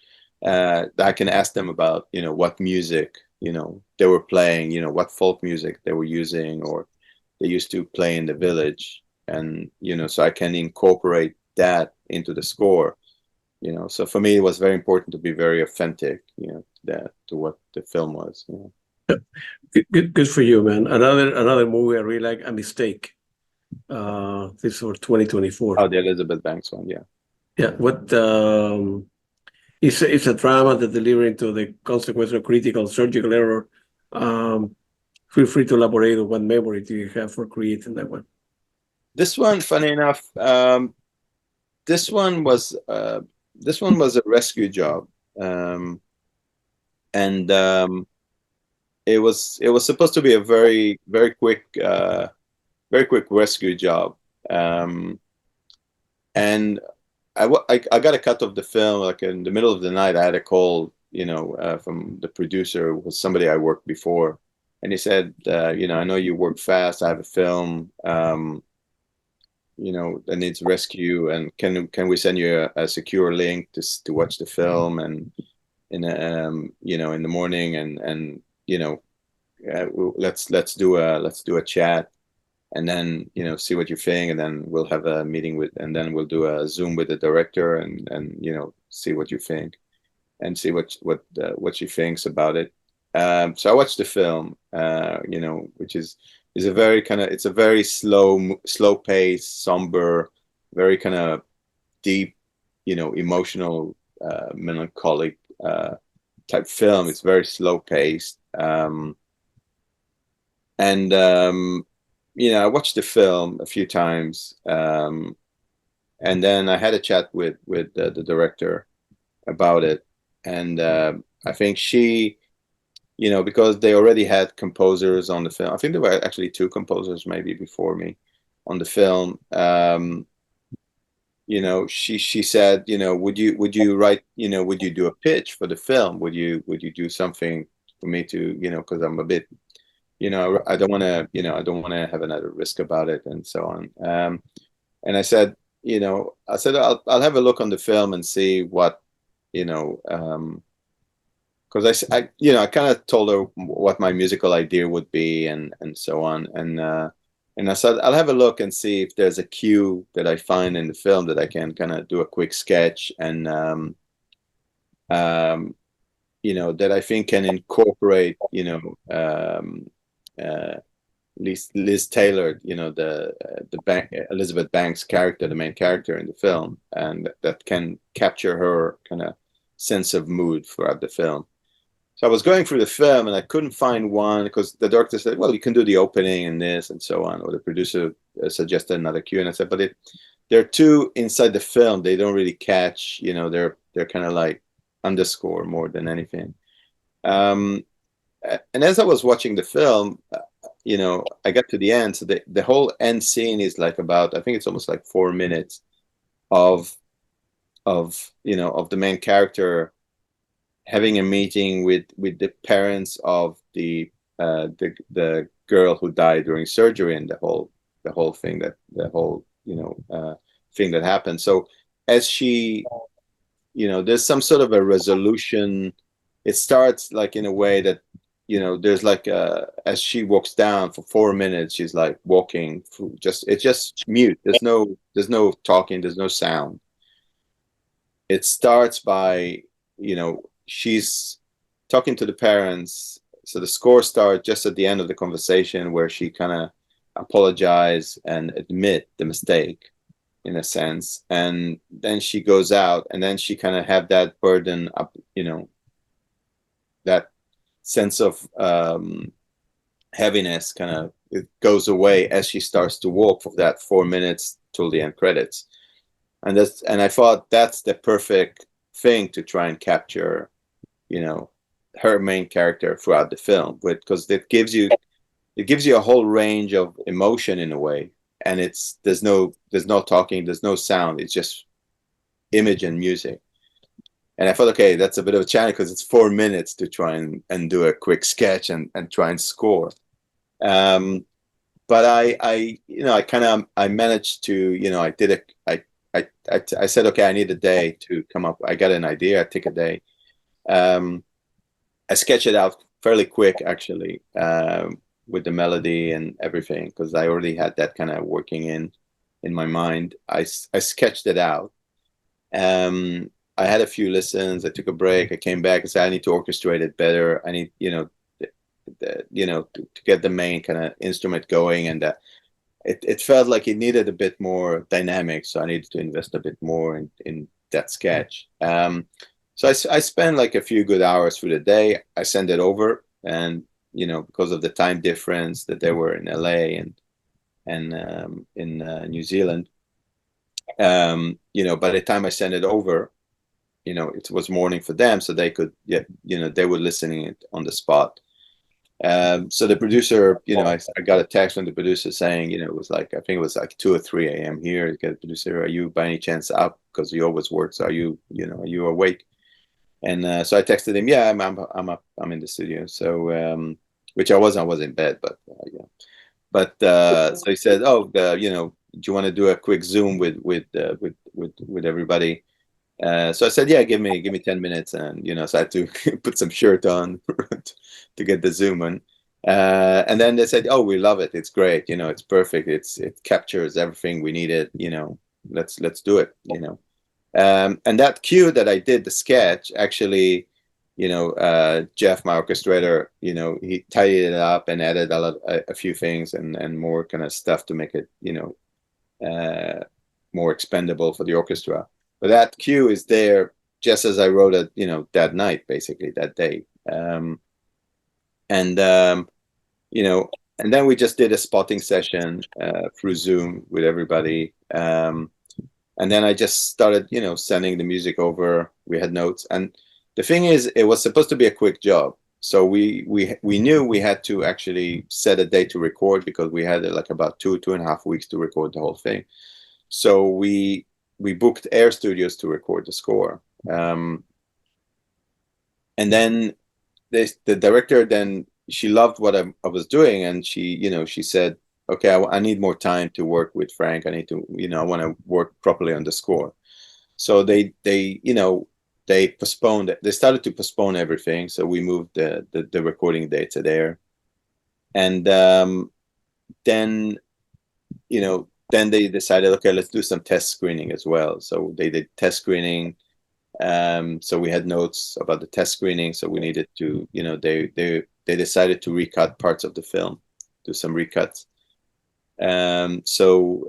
I can ask them about what music they were playing, what folk music they were using, or they used to play in the village, and so I can incorporate that into the score. So for me, it was very important to be very authentic, to what the film was. Good for you, man. Another movie I really like, A Mistake. This for 2024. Oh, the Elizabeth Banks one, yeah. Yeah, what it's a drama that delivering to the consequence of critical surgical error. Um, Feel free to elaborate on what memory do you have for creating that one. This one, funny enough, this one was a rescue job, and it was supposed to be a very very quick rescue job, and I got a cut of the film like in the middle of the night. I had a call, from the producer, who was somebody I worked before, and he said, I know you work fast. I have a film, that needs rescue, and can we send you a secure link to watch the film, and in the morning, and let's do a chat, and then see what you think, and then we'll have a meeting and then we'll do a Zoom with the director, and see what you think, and see what she thinks about it. So I watched the film, which is a very it's a very slow pace, somber, very kind of deep, emotional, melancholic type film. It's very slow paced, and I watched the film a few times, and then I had a chat with the director about it, and I think she, because they already had composers on the film. I think there were actually two composers maybe before me on the film. She said, would you write, would you do a pitch for the film? Would you do something for me to, because I'm a bit, I don't want to, have another risk about it, and so on. And I said, I'll have a look on the film and see what, because I kind of told her what my musical idea would be, and so on, and I said I'll have a look and see if there's a cue that I find in the film that I can kind of do a quick sketch, and that I think can incorporate, Liz Taylor, the Elizabeth Banks character, the main character in the film, and that can capture her kind of sense of mood throughout the film. So I was going through the film and I couldn't find one, because the director said, well, you can do the opening and this and so on, or the producer suggested another cue, and I said, but they're too inside the film. They don't really catch, they're kind of like underscore more than anything. And as I was watching the film, I got to the end. So the whole end scene is like about, I think it's almost like 4 minutes of the main character having a meeting with the parents of the girl who died during surgery, and the whole thing, that the whole thing that happened. So as she, there's some sort of a resolution. It starts like in a way that, there's like as she walks down for 4 minutes, she's like walking through, it's just mute. There's no talking, there's no sound. It starts by, she's talking to the parents. So the score starts just at the end of the conversation, where she kind of apologize and admit the mistake, in a sense, and then she goes out, and then she kind of have that burden up, that sense of heaviness kind of, it goes away as she starts to walk for that 4 minutes till the end credits. And I thought that's the perfect thing to try and capture, her main character throughout the film, because it gives you a whole range of emotion in a way. And there's no talking, there's no sound, it's just image and music. And I thought, okay, that's a bit of a challenge, because it's 4 minutes to try and do a quick sketch and try and score. But I managed to, I said, okay, I need a day to come up. I got an idea. I take a day. I sketched it out fairly quick, actually, with the melody and everything, because I already had that kind of working in my mind. I sketched it out. I had a few listens. I took a break. I came back and said, I need to orchestrate it better. I need, to get the main kind of instrument going, and it felt like it needed a bit more dynamic, so I needed to invest a bit more in that sketch. So I spent like a few good hours through the day. I sent it over, and because of the time difference, that they were in LA and in New Zealand, by the time I sent it over, it was morning for them, so they could, they were listening it on the spot. So the producer, I got a text from the producer saying, it was like, I think it was like 2 or 3 a.m. here. You get a producer, are you by any chance up? Because he always works. Are you awake? And so I texted him, yeah, I'm up. I'm in the studio. So, which I was in bed, but yeah. But so he said, oh, do you want to do a quick Zoom with everybody? So I said, yeah, give me 10 minutes. And, so I had to put some shirt on to get the Zoom on. And then they said, oh, we love it. It's great. It's perfect. It captures everything we needed. Let's do it, and that cue that I did, the sketch, actually, Jeff, my orchestrator, he tidied it up and added a few things and more kind of stuff to make it, more expendable for the orchestra. But that cue is there just as I wrote it, that night, basically that day. And then we just did a spotting session through Zoom with everybody. And then I just started, sending the music over. We had notes. And the thing is, it was supposed to be a quick job. So we knew we had to actually set a day to record, because we had like about 2.5 weeks to record the whole thing. So we booked Air Studios to record the score. And then the director, then she loved what I was doing, and she said, okay, I need more time to work with Frank. I need to, I want to work properly on the score. So they postponed it. They started to postpone everything. So we moved the recording date to there. And then they decided, okay, let's do some test screening as well. So they did test screening. So we had notes about the test screening. So we needed to, they decided to recut parts of the film, do some recuts. So,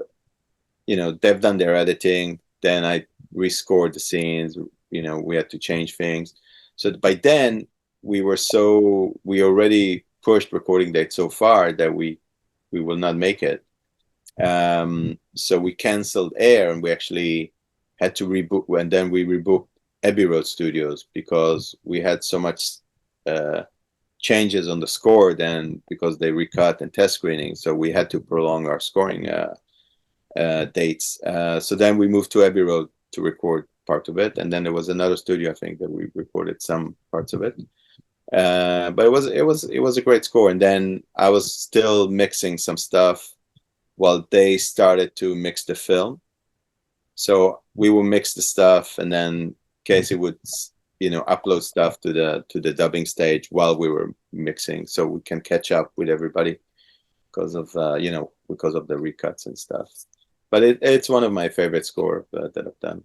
they've done their editing. Then I rescored the scenes. We had to change things. So by then we already pushed recording date so far that we will not make it. So we canceled Air, and we actually had to rebook. And then we rebooked Abbey Road Studios, because we had so much changes on the score then, because they recut and test screening. So we had to prolong our scoring dates. So then we moved to Abbey Road to record part of it, and then there was another studio, I think, that we recorded some parts of it. But it was a great score. And then I was still mixing some stuff while they started to mix the film. So we would mix the stuff, and then Casey would, upload stuff to the dubbing stage while we were mixing, so we can catch up with everybody because of because of the recuts and stuff. But it's one of my favorite score that I've done.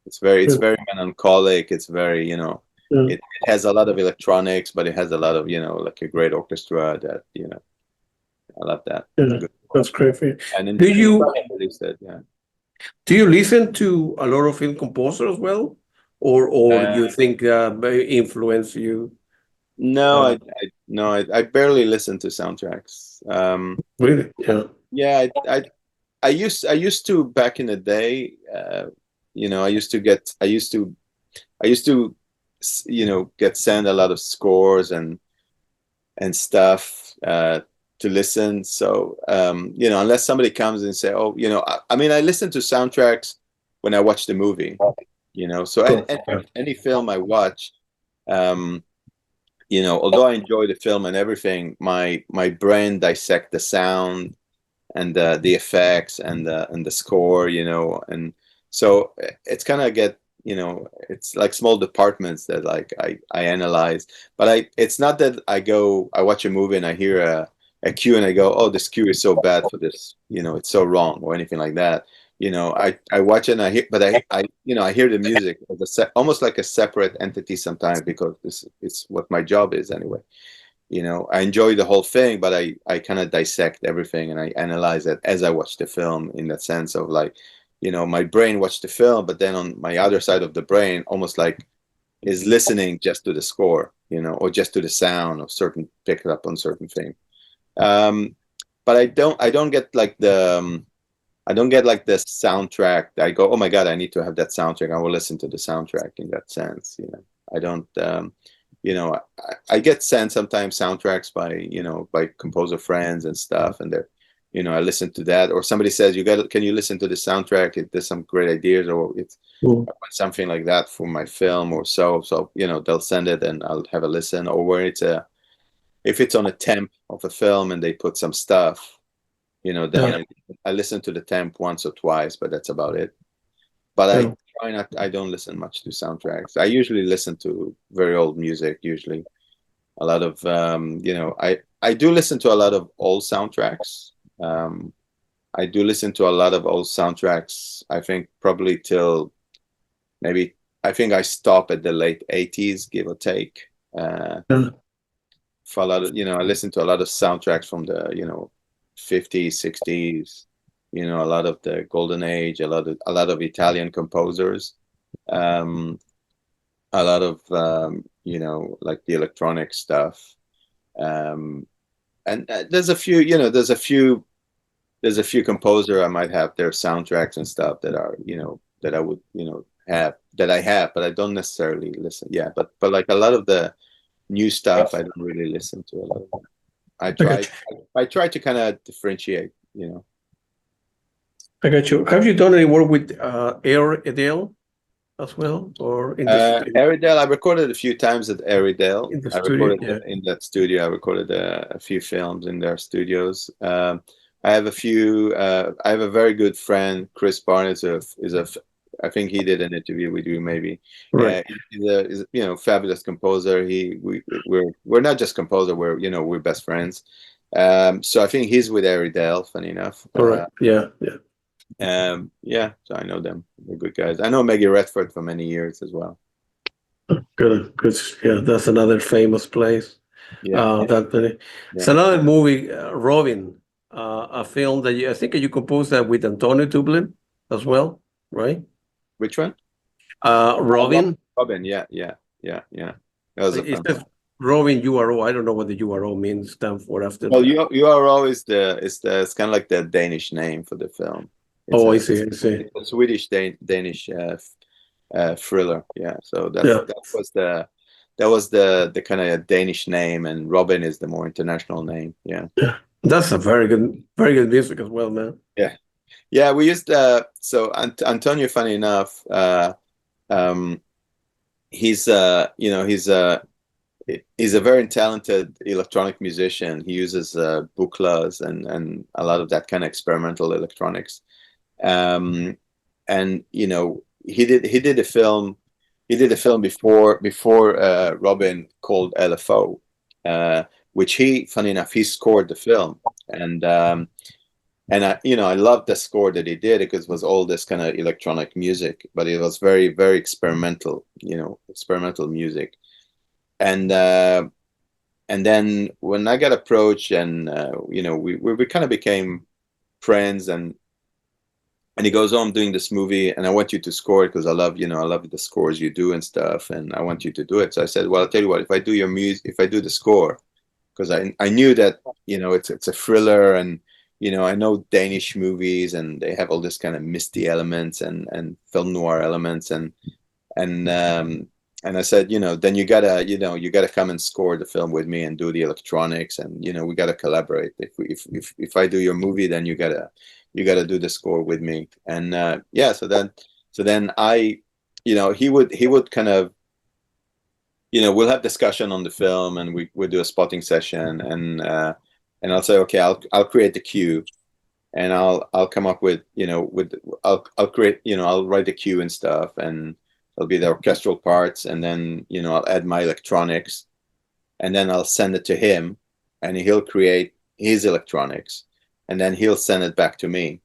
It's very melancholic. It's very it has a lot of electronics, but it has a lot of like a great orchestra that I love that. Yeah, that's great for you. And Do you yeah. do you listen to a lot of film composers as well, or you think they influence you? No, I barely listen to soundtracks. Really? Yeah. Yeah, I used to back in the day. I used to get sent a lot of scores and stuff to listen. So unless somebody comes and say, oh, I mean, I listen to soundtracks when I watch the movie. So any film I watch, although I enjoy the film and everything, my brain dissect the sound and the effects and the score, and so it's kind of it's like small departments that like I analyze. But it's not that I watch a movie and I hear a cue and I go, oh, this cue is so bad for this, it's so wrong or anything like that. I watch it and I hear, but I hear the music as almost like a separate entity sometimes, because this is what my job is anyway. I enjoy the whole thing, but I kind of dissect everything and I analyze it as I watch the film, in that sense of like, my brain watched the film, but then on my other side of the brain, almost like is listening just to the score, or just to the sound of certain pick up on certain thing. But I don't get like the soundtrack. I go, oh my God, I need to have that soundtrack. I will listen to the soundtrack in that sense. I don't, I get sent sometimes soundtracks by composer friends and stuff, and they're, I listen to that, or somebody says, can you listen to the soundtrack? There's some great ideas, or it's something like that for my film or so. So, they'll send it and I'll have a listen, or where if it's on a temp of a film and they put some stuff, then I listen to the temp once or twice, but that's about it. But I don't listen much to soundtracks. I usually listen to very old music, usually a lot of, I do listen to a lot of old soundtracks. I do listen to a lot of old soundtracks, I think probably till maybe, I think I stop at the late 80s, give or take. For a lot of, I listen to a lot of soundtracks from the, 50s, 60s, a lot of the golden age, a lot of Italian composers, a lot of, like the electronic stuff. And there's a few composer I might have their soundtracks and stuff that are, that I would, have, but I don't necessarily listen. Yeah. But like a lot of the new stuff, I don't really listen to a lot of them. I try to kind of differentiate, I got you. Have you done any work with Adele as well, or in the Airedale? I recorded a few times at Airedale. in the studio? In that studio. I recorded a few films in their studios. I have a few. I have a very good friend, Chris Barnes. I think he did an interview with you, maybe. Right. He's a fabulous composer. We're not just composer. We're best friends. So I think he's with Airedale. Funny enough. All right. Yeah. So I know them. They're good guys. I know Maggie Redford for many years as well. Good. Yeah, that's another famous place. It's another movie, Robin, a film that I think you composed that with Antonio Dublin as well, right? Which one? Robin. Robin. Yeah. That was a fun one. Robin URO. I don't know what the URO means, stand for after. Well, URO is it's kind of like the Danish name for the film. I see. It's a Swedish Danish thriller. Yeah. So that was the kind of Danish name, and Robin is the more international name. Yeah. That's a very good music as well, man. Yeah. We used so Antonio. Funny enough, um, he's a very talented electronic musician. He uses buchlas and a lot of that kind of experimental electronics. Um, and he did a film. He did a film before Robin called LFO, which funny enough, he scored the film. And I loved the score that he did because it was all this kind of electronic music, but it was very, very experimental, experimental music. And and then when I got approached, and we kind of became friends, and he goes, "Oh, I'm doing this movie, and I want you to score it because I love the scores you do and stuff, and I want you to do it." So I said, "Well, I'll tell you what, if I do your music, if I do the score, because I knew that it's a thriller, and I know Danish movies, and they have all this kind of misty elements and film noir elements, and and I said, then you gotta come and score the film with me and do the electronics, and we gotta collaborate. If I do your movie, then you gotta do the score with me." And yeah, so then he would kind of we'll have discussion on the film, and we'll do a spotting session, and I'll say, okay, I'll create the cue, and I'll come up with I'll create I'll write the cue and stuff, and it'll be the orchestral parts, and then I'll add my electronics, and then I'll send it to him, and he'll create his electronics, and then he'll send it back to me,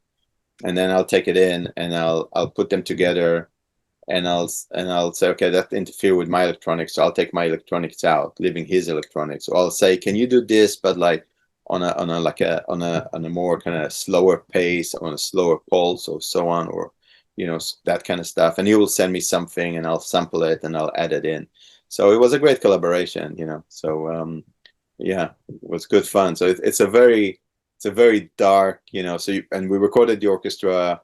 and then I'll take it in, and I'll put them together, and I'll say, okay, that interfere with my electronics, so I'll take my electronics out, leaving his electronics. So I'll say, can you do this, but like on a more kind of slower pace, on a slower pulse, or so on, or that kind of stuff. And he will send me something, and I'll sample it, and I'll add it in. So it was a great collaboration, So yeah, it was good fun. So it's a very dark, and we recorded the orchestra.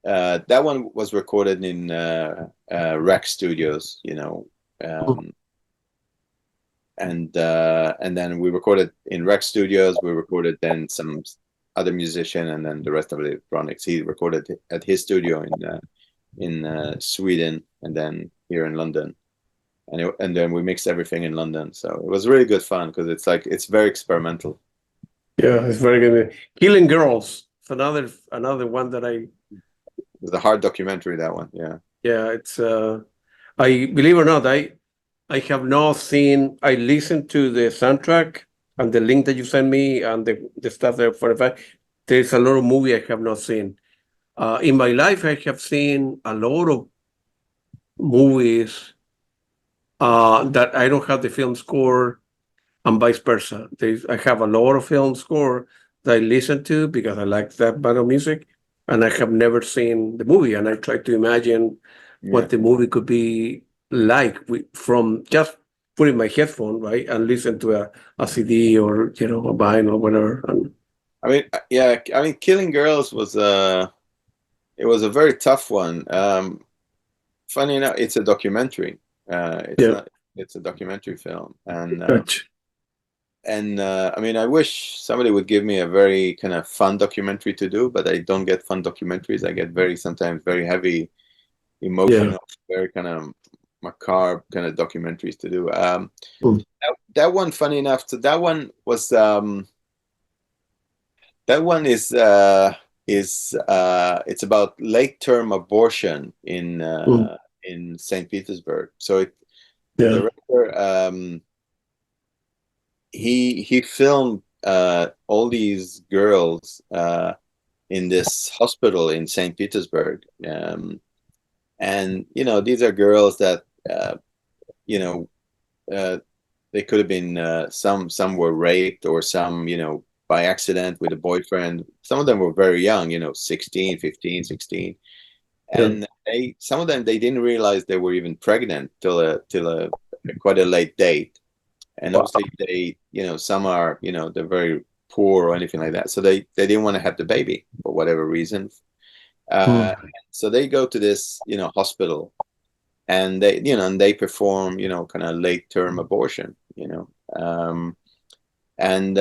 That one was recorded in Rec Studios, and then we recorded in Rec Studios. We recorded then some other musician, and then the rest of the electronics he recorded at his studio in Sweden, and then here in London, and then we mixed everything in London. So it was really good fun because it's very experimental. Yeah, it's very good. Killing Girls. It's another one that It was a hard documentary, that one. Yeah. yeah, it's I believe it or not, I have not seen. I listened to the soundtrack and the link that you sent me and the stuff there for the fact. There's a lot of movie I have not seen. In my life, I have seen a lot of movies that I don't have the film score, and vice versa. I have a lot of film score that I listen to because I like that band of music, and I have never seen the movie. And I try to imagine Yeah. what the movie could be like from just putting my headphone right and listen to a CD or a vinyl or whatever. And I mean, yeah. I mean, Killing Girls was it was a very tough one. Funny enough, it's a documentary. It's yeah, not. It's a documentary film, and gotcha. I mean, I wish somebody would give me a very kind of fun documentary to do, but I don't get fun documentaries. I get sometimes very heavy, Yeah. emotional, very kind of macabre kind of documentaries to do. Mm, That one, funny enough, so that one is it's about late term abortion mm, in St. Petersburg. So the yeah. director he filmed all these girls in this hospital in St. Petersburg, and these are girls that you know uh, they could have been some were raped, or some by accident with a boyfriend. Some of them were very young, 16, 15, 16, Yeah. and some of them they didn't realize they were even pregnant till a quite a late date. And Wow. obviously some are they're very poor or anything like that, so they didn't want to have the baby for whatever reason. uh, Mm, so they go to this hospital, and they perform kind of late term abortion. um, and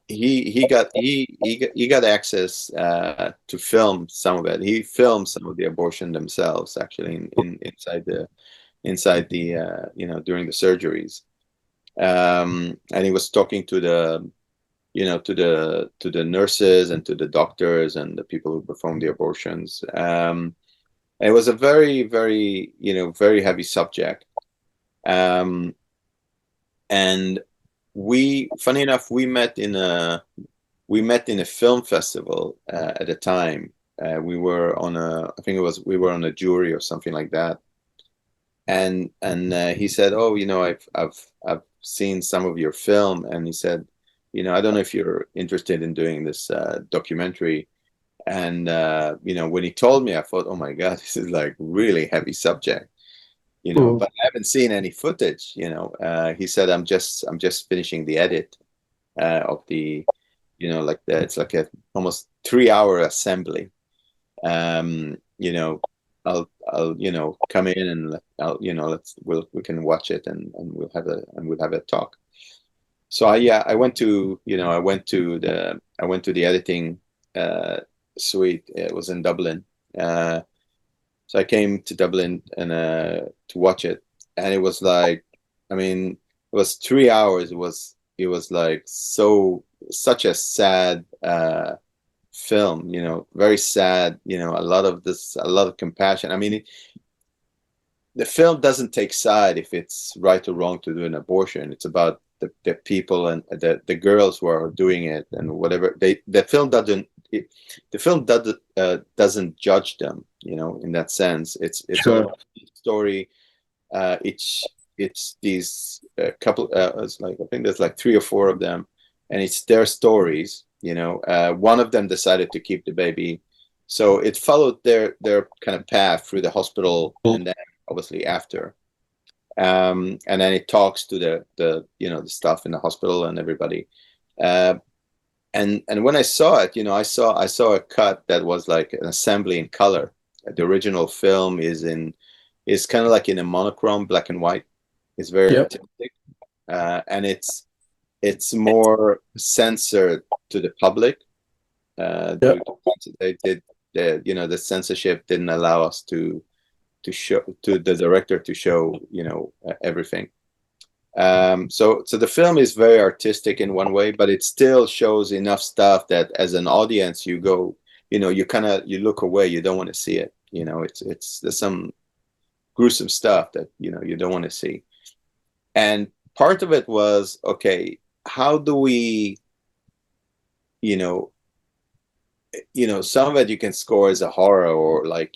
he got access to film some of it. He filmed some of the abortion themselves, actually, inside the during the surgeries. And he was talking to the to the nurses and to the doctors and the people who perform the abortions. It was a very, very, very heavy subject. Um, and funny enough, we met in a film festival at a time. We were on I think we were on a jury or something like that. And he said, "Oh, I've seen some of your film," and he said, "I don't know if you're interested in doing this documentary." And when he told me, I thought, "Oh my God, this is like really heavy subject." Mm. But I haven't seen any footage. He said, I'm just finishing the edit of the, it's like a almost 3 hour assembly. Um, you know, I'll come in and we can watch it, and we'll have a talk. So I went to I went to the editing uh, suite. It was in Dublin. So I came to Dublin and to watch it, and it was like, I mean, it was 3 hours. It was like such a sad film, very sad. A lot of compassion. I mean, the film doesn't take side if it's right or wrong to do an abortion. It's about the people and the girls who are doing it and whatever. The film doesn't judge them, in that sense. It's all Sure. about the story. It's these couple. It's like, I think there's like three or four of them, and it's their stories. One of them decided to keep the baby, so it followed their kind of path through the hospital, and then obviously after, and then it talks to the staff in the hospital and everybody. Uh, and when I saw it, I saw a cut that was like an assembly in color. The original film is kind of like in a monochrome, black and white. It's very Yep. artistic, and it's more censored to the public. Yep. They did the censorship didn't allow us to show to the director to show everything. So the film is very artistic in one way, but it still shows enough stuff that as an audience you go, you look away, you don't want to see it. There's some gruesome stuff that you don't want to see. And part of it was, okay, how do we, you know, some of it you can score as a horror, or like,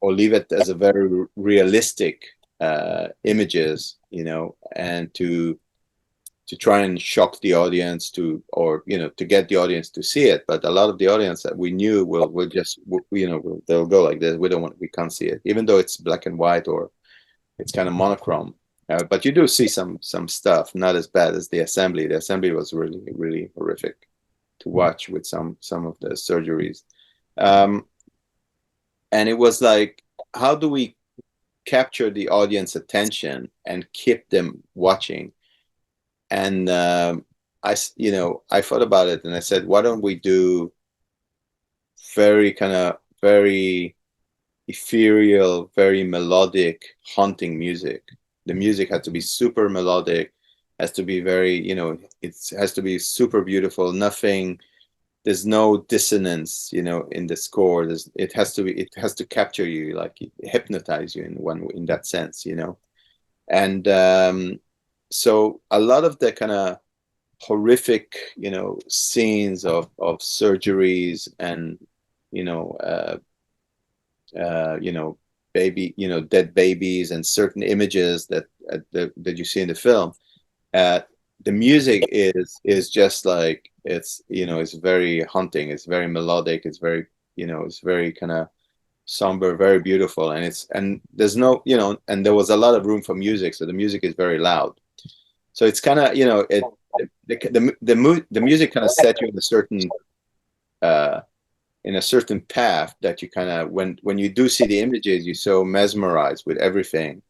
or leave it as a very realistic images, and to try and shock the audience or to get the audience to see it. But a lot of the audience that we knew will just, they'll go like this. We can't see it, even though it's black and white or it's kind of monochrome. But you do see some stuff, not as bad as the assembly. The assembly was really, really horrific to watch with some of the surgeries. Um, and it was like, how do we capture the audience attention and keep them watching? And I thought about it, and I said, why don't we do very ethereal, very melodic, haunting music? The music had to be super melodic, has to be very, it has to be super beautiful. There's no dissonance, in the score. It has to capture you, like hypnotize you in that sense, And so a lot of the kind of horrific, scenes of surgeries and, you know, uh, baby, dead babies and certain images that you see in the film. Uh, the music is just like, it's very haunting. It's very melodic. It's very kind of somber, very beautiful, and there's no, and there was a lot of room for music, so the music is very loud. So it's kind of, the music kind of set you uh, in a certain path that you kind of, when you do see the images, you're so mesmerized with everything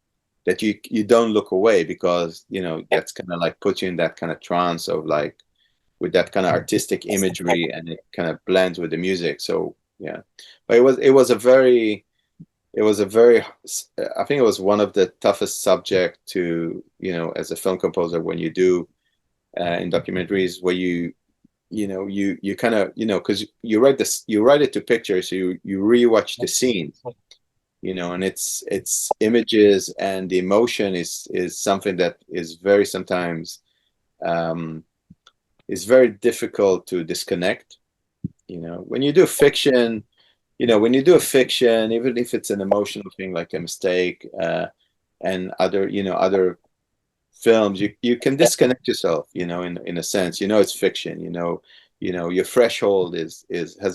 that you don't look away, because that's kind of like put you in that kind of trance of like with that kind of artistic imagery, and it kind of blends with the music. So yeah, but it was a very, I think it was one of the toughest subject to, as a film composer, when you do in documentaries, where you kind of, because you write it to picture, so you rewatch the scenes, and it's images, and the emotion is something that is very sometimes is very difficult to disconnect. When you do fiction, when you do a fiction, even if it's an emotional thing like a mistake, and other films, you can disconnect yourself, in a sense. It's fiction. Your threshold has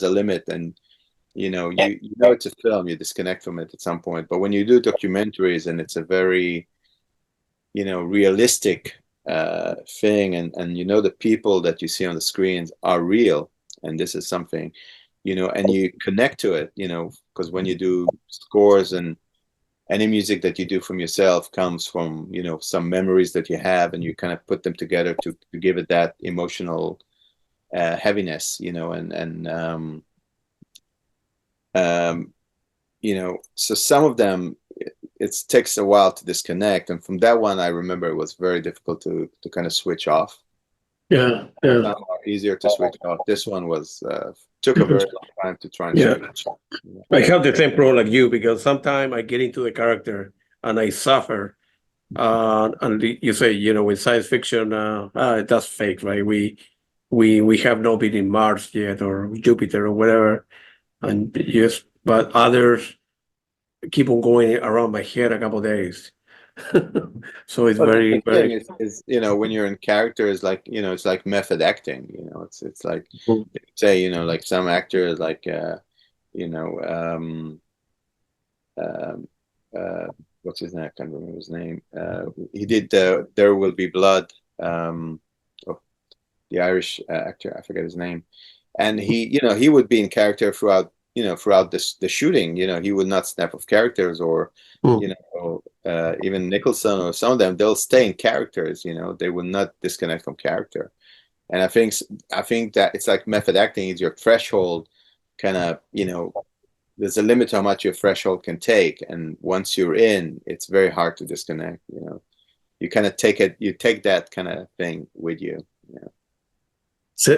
a limit, and it's a film. You disconnect from it at some point. But when you do documentaries, and it's a very realistic thing, and the people that you see on the screens are real, and this is something, and you connect to it, because when you do scores, and any music that you do from yourself comes from some memories that you have, and you kind of put them together to give it that emotional heaviness, so some of them, it takes a while to disconnect, and from that one I remember it was very difficult to kind of switch off. Yeah, Some are easier to switch off. This one was took a very long time to try and switch. I have the same problem like you, because sometimes I get into the character and I suffer. And you say, with science fiction, that's fake, right? We have not been in Mars yet, or Jupiter, or whatever. And yes, but others keep on going around my head a couple of days. So it's But the very, thing very. is, when you're in character, is like, it's like method acting. It's like, say, like some actors, like you know, um, what's his name? I can't remember his name. He did There Will Be Blood. Of the Irish actor, I forget his name, and he would be in character throughout the shooting. He would not snap off characters, or even Nicholson or some of them, they'll stay in characters. They will not disconnect from character. And I think that it's like method acting is your threshold, kind of. There's a limit to how much your threshold can take, and once you're in, it's very hard to disconnect. You kind of you take that kind of thing with you. So,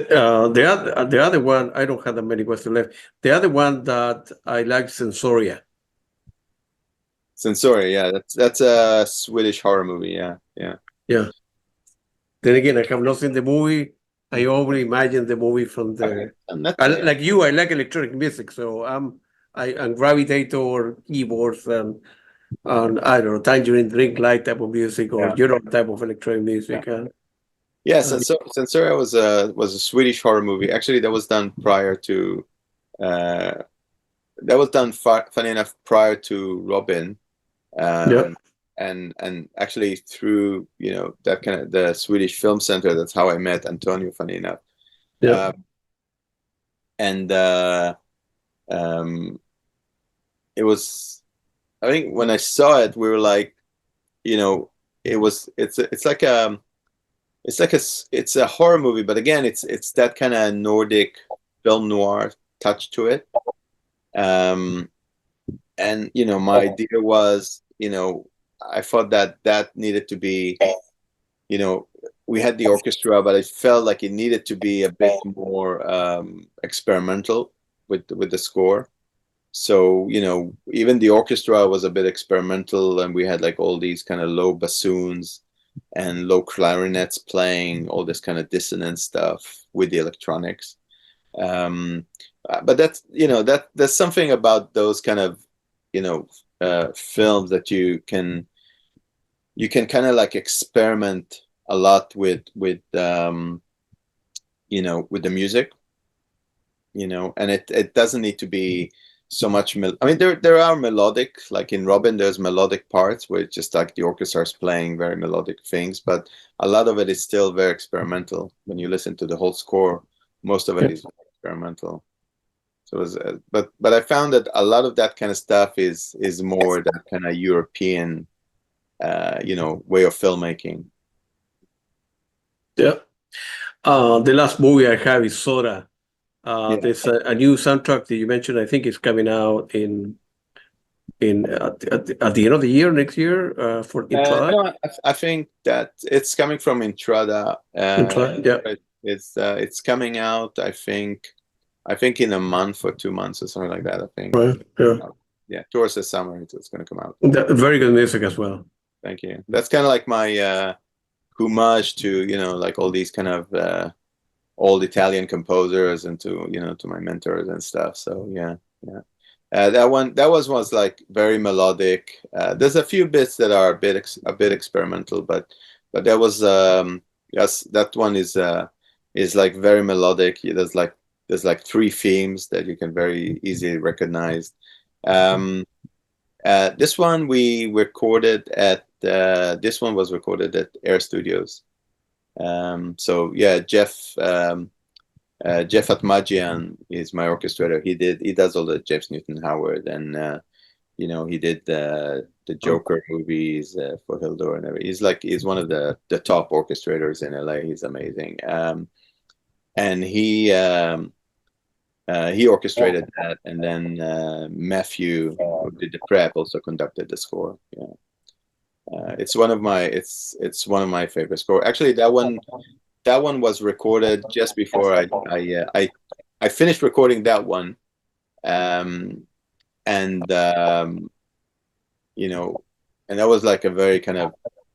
the other one, I don't have that many questions left. The other one that I like, Sensoria. Sensoria, yeah, that's a Swedish horror movie. Yeah, yeah. Yeah. Then again, I have not seen the movie. I only imagine the movie from the. Like you, I like electronic music, so I gravitate toward keyboards and I don't know, Tangerine Drink Light type of music, or type of electronic music. Yeah, Sensoria was a Swedish horror movie. Actually, that was done prior to. That was done, funny enough, prior to Robin. And actually through that kind of the Swedish Film Center, that's how I met Antonio, funny enough. And it was, I think when I saw it, we were like, it's a horror movie, but again, it's that kind of Nordic film noir touch to it. And my idea was, I thought that needed to be, we had the orchestra, but I felt like it needed to be a bit more experimental with the score. So, even the orchestra was a bit experimental, and we had like all these kind of low bassoons and low clarinets playing all this kind of dissonant stuff with the electronics. But there's something about those kind of, films that you can kind of like experiment a lot with the music, and it doesn't need to be so much. I mean, there are melodic, like in Robin, there's melodic parts where it's just like the orchestra is playing very melodic things, but a lot of it is still very experimental. When you listen to the whole score, most of it is experimental. So, but I found that a lot of that kind of stuff is more that kind of European way of filmmaking. Yeah. The last movie I have is Soda. Yeah. There's a new soundtrack that you mentioned. I think it's coming out at the end of the year, next year, for Intrada. No, I think that it's coming from Intrada. Yeah. It's coming out. I think in a month or 2 months or something like that. I think. Right. Yeah. Yeah, towards the summer it's going to come out. Very good music as well. Thank you. That's kind of like my homage to like all these kind of old Italian composers and to my mentors and stuff. So yeah. That was like very melodic. There's a few bits that are a bit experimental, but that was yes, that one is like very melodic. There's like 3 themes that you can very easily recognize. This one we recorded at this one was recorded at Air Studios. So yeah, Jeff Atmajian is my orchestrator. He does all the James Newton Howard, and he did the Joker movies for Hildur and everything. He's one of the top orchestrators in LA. He's amazing. And he orchestrated that, and then Matthew, who did the prep, also conducted the score. Yeah. It's one of my favorite score. Actually, that one was recorded just before I finished recording that one, and and that was like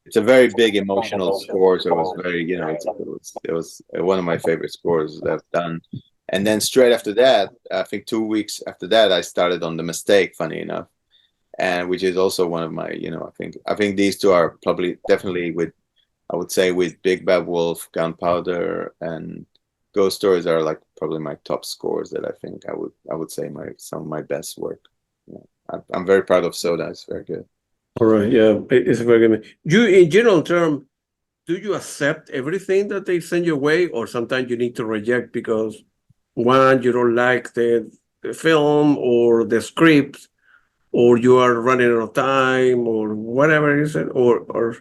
it's a very big emotional score. So it was very it was one of my favorite scores that I've done. And then straight after that, I think 2 weeks after that, I started on The Mistake. Funny enough. And which is also one of my, I think these two are definitely I would say with Big Bad Wolf, Gunpowder, and Ghost Stories are like probably my top scores that I think I would say some of my best work. Yeah. I'm very proud of Soda. It's very good. All right. Yeah, it's very good. You, in general term, do you accept everything that they send your way, or sometimes you need to reject because one, you don't like the film or the script, or you are running out of time, or whatever it is, or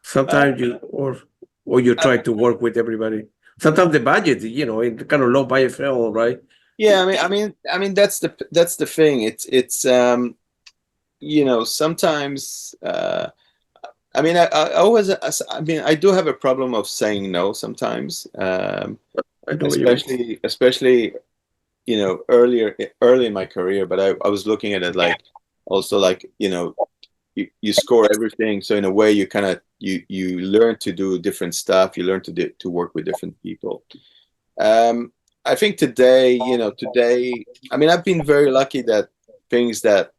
sometimes you try to work with everybody. Sometimes the budget, it's kind of low budget film, right? Yeah, I mean that's the thing. It's sometimes I always I do have a problem of saying no sometimes. I know what you mean. Especially early in my career, but I was looking at it like also like you score everything, so in a way you kind of you learn to do different stuff, you learn to work with different people. I think today I've been very lucky that things that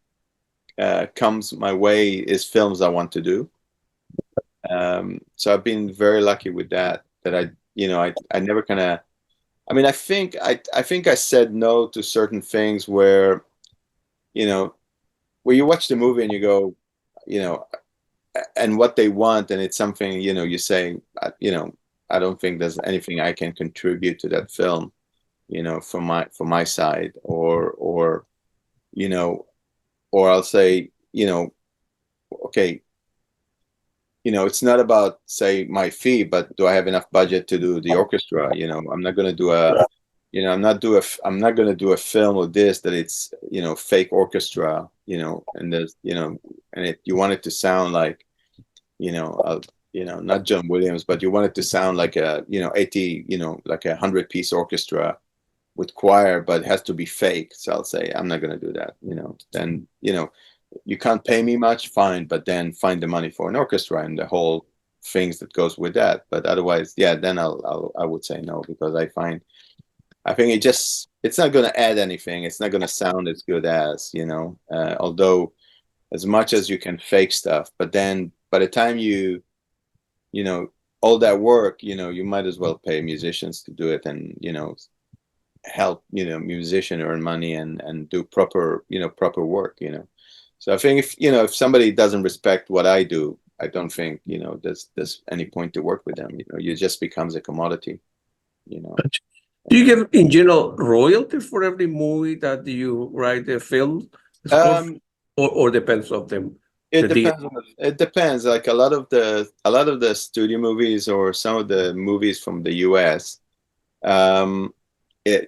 comes my way is films I want to do. So I've been very lucky with that I never kind of I think I said no to certain things where you watch the movie and you go and what they want, and it's something you say I don't think there's anything I can contribute to that film from my side, or I'll say okay, it's not about say my fee, but do I have enough budget to do the orchestra? I'm not going to do I'm not going to do a film with this that it's fake orchestra, and there's and you want it to sound like not John Williams, but you want it to sound like a 80 like 100-piece orchestra with choir, but it has to be fake. So I'll say I'm not going to do that. Then you can't pay me much, fine, but then find the money for an orchestra and the whole things that goes with that. But otherwise, yeah, then I would say no, because I think it's not going to add anything. It's not going to sound as good as although as much as you can fake stuff, but then by the time all that work, you might as well pay musicians to do it, and help musician earn money and do proper work. So I think if somebody doesn't respect what I do, I don't think there's any point to work with them. You just becomes a commodity. Do you give in general royalties for every movie that you write the film, or depends of them? It The deal. depends. It depends. Like a lot of the studio movies or some of the movies from the U.S.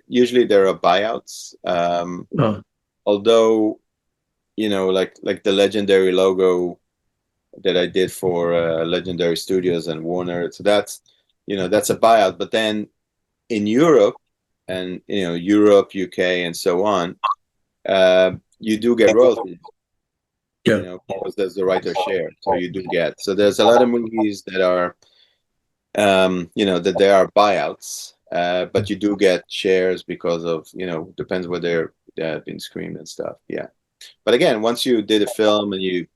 Usually there are buyouts. Oh, Although like the legendary logo that I did for Legendary Studios and Warner, so that's a buyout. But then in Europe and Europe, UK, and so on, you do get royalties. yeah. Because there's the writer share, so you do get. So there's a lot of movies that are, that they are buyouts, but you do get shares because of, depends where they're been screened and stuff. Yeah, but again, once you did a film and you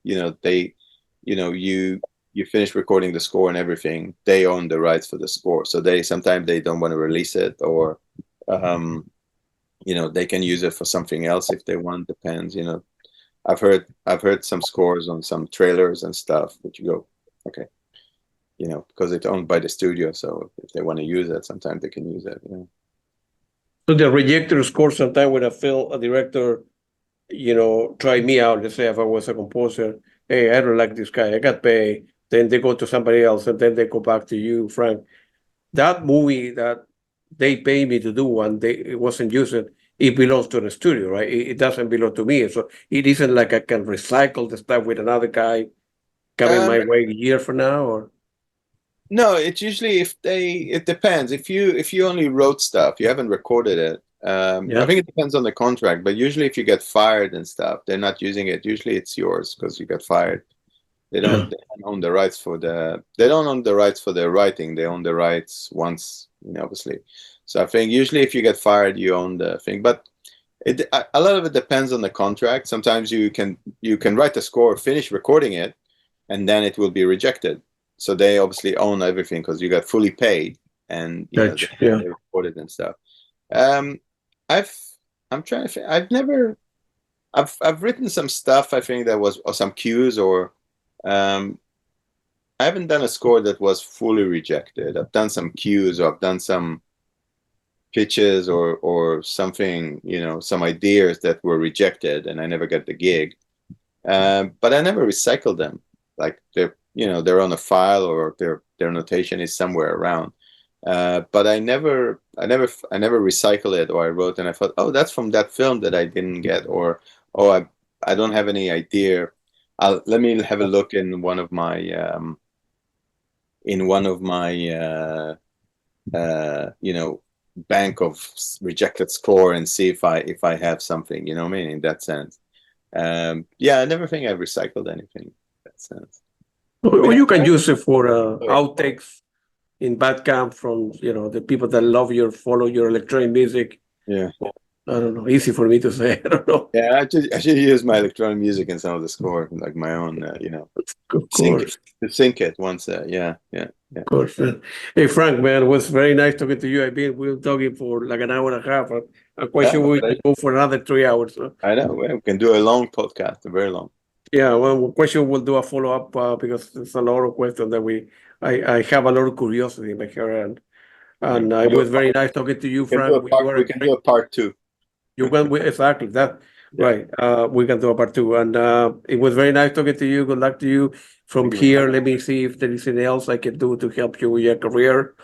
finish recording the score and everything, they own the rights for the score. So sometimes they don't want to release it, or they can use it for something else if they want. Depends. I've heard some scores on some trailers and stuff, but you go, okay, because it's owned by the studio, so if they want to use it, sometimes they can use it. So the rejector score sometimes when a director, try me out. Let's say if I was a composer, hey, I don't like this guy. I got paid. Then they go to somebody else, and then they go back to you, Frank. That movie that they pay me to do and it wasn't used, it belongs to the studio, right? It doesn't belong to me. So it isn't like I can recycle the stuff with another guy coming my way a year from now, or No, it's usually it depends. If you only wrote stuff, you haven't recorded it. I yeah, think it depends on the contract, but usually if you get fired and stuff, they're not using it. Usually it's yours because you got fired. yeah, They don't own the rights for they don't own the rights for their writing. They own the rights once, obviously. So I think usually if you get fired, you own the thing. But a lot of it depends on the contract. Sometimes you can write the score, finish recording it, and then it will be rejected. So they obviously own everything because you got fully paid, and yeah. they recorded and stuff. Um, I've I'm trying to think. I've written some stuff. I think that was or some cues or um, I haven't done a score that was fully rejected. I've done some cues or I've done some pitches or something, some ideas that were rejected and I never got the gig. But I never recycled them. Like they're on a file or their notation is somewhere around. But I never recycle it, or I wrote and I thought, oh, that's from that film that I didn't get, or oh, I don't have any idea. Let me have a look in one of my bank of rejected score and see if I have something. You know what I mean? In that sense. Yeah, I never think I've recycled anything in that sense. I Or mean, you can use it for I- outtakes in Bandcamp from the people that love follow your electronic music. yeah. I don't know, easy for me to say. I don't know. Yeah, I should use my electronic music in some of the score, like my own, Of sync it course. to sync it once. Yeah, yeah, yeah. Of course, man. Hey, Frank, man, it was very nice talking to you. We've been talking for like an hour and a half. I'm quite Yeah, sure we can but go for another 3 hours. I know we can do a long podcast, a very long. Yeah, well, question we'll do a follow up because there's a lot of questions that I have a lot of curiosity in my head, Yeah, and it was very nice talking to you, we can do Frank. a part. You are a We can great. do a part two. You can exactly that. Yeah, Right. We can do a part two. And it was very nice talking to you. Good luck to you. From thank you very much. here, let me see if there is anything else I can do to help you with your career.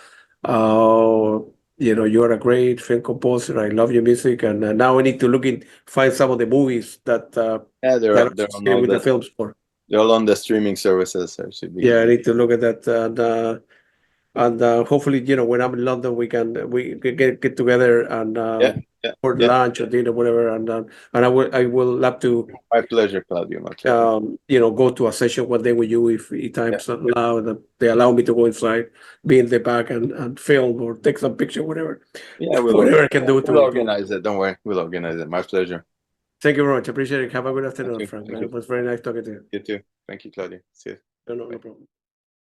Uh, you're a great film composer. I love your music. And now I need to find some of the movies Yeah, that are they're on associated with the film score. they're all on the streaming services, so it should be Yeah, I easy. need to look at that. And hopefully, when I'm in London, we can get together and Yeah, yeah, for yeah. lunch or dinner, whatever. And I will love to My pleasure, Claudio. My pleasure. go to a session one day with you if Yeah, time's allow that they allow me to go inside, be in the back and film or take some picture, whatever, yeah. whatever I can do We'll to. organize it. Don't worry. We'll organize it. My pleasure. Thank you very much. Appreciate it. Have a good Thank afternoon, you. Frank. Thank Man. you. It was very nice talking to you. You too. Thank you, Claudio. See you. No Bye. problem.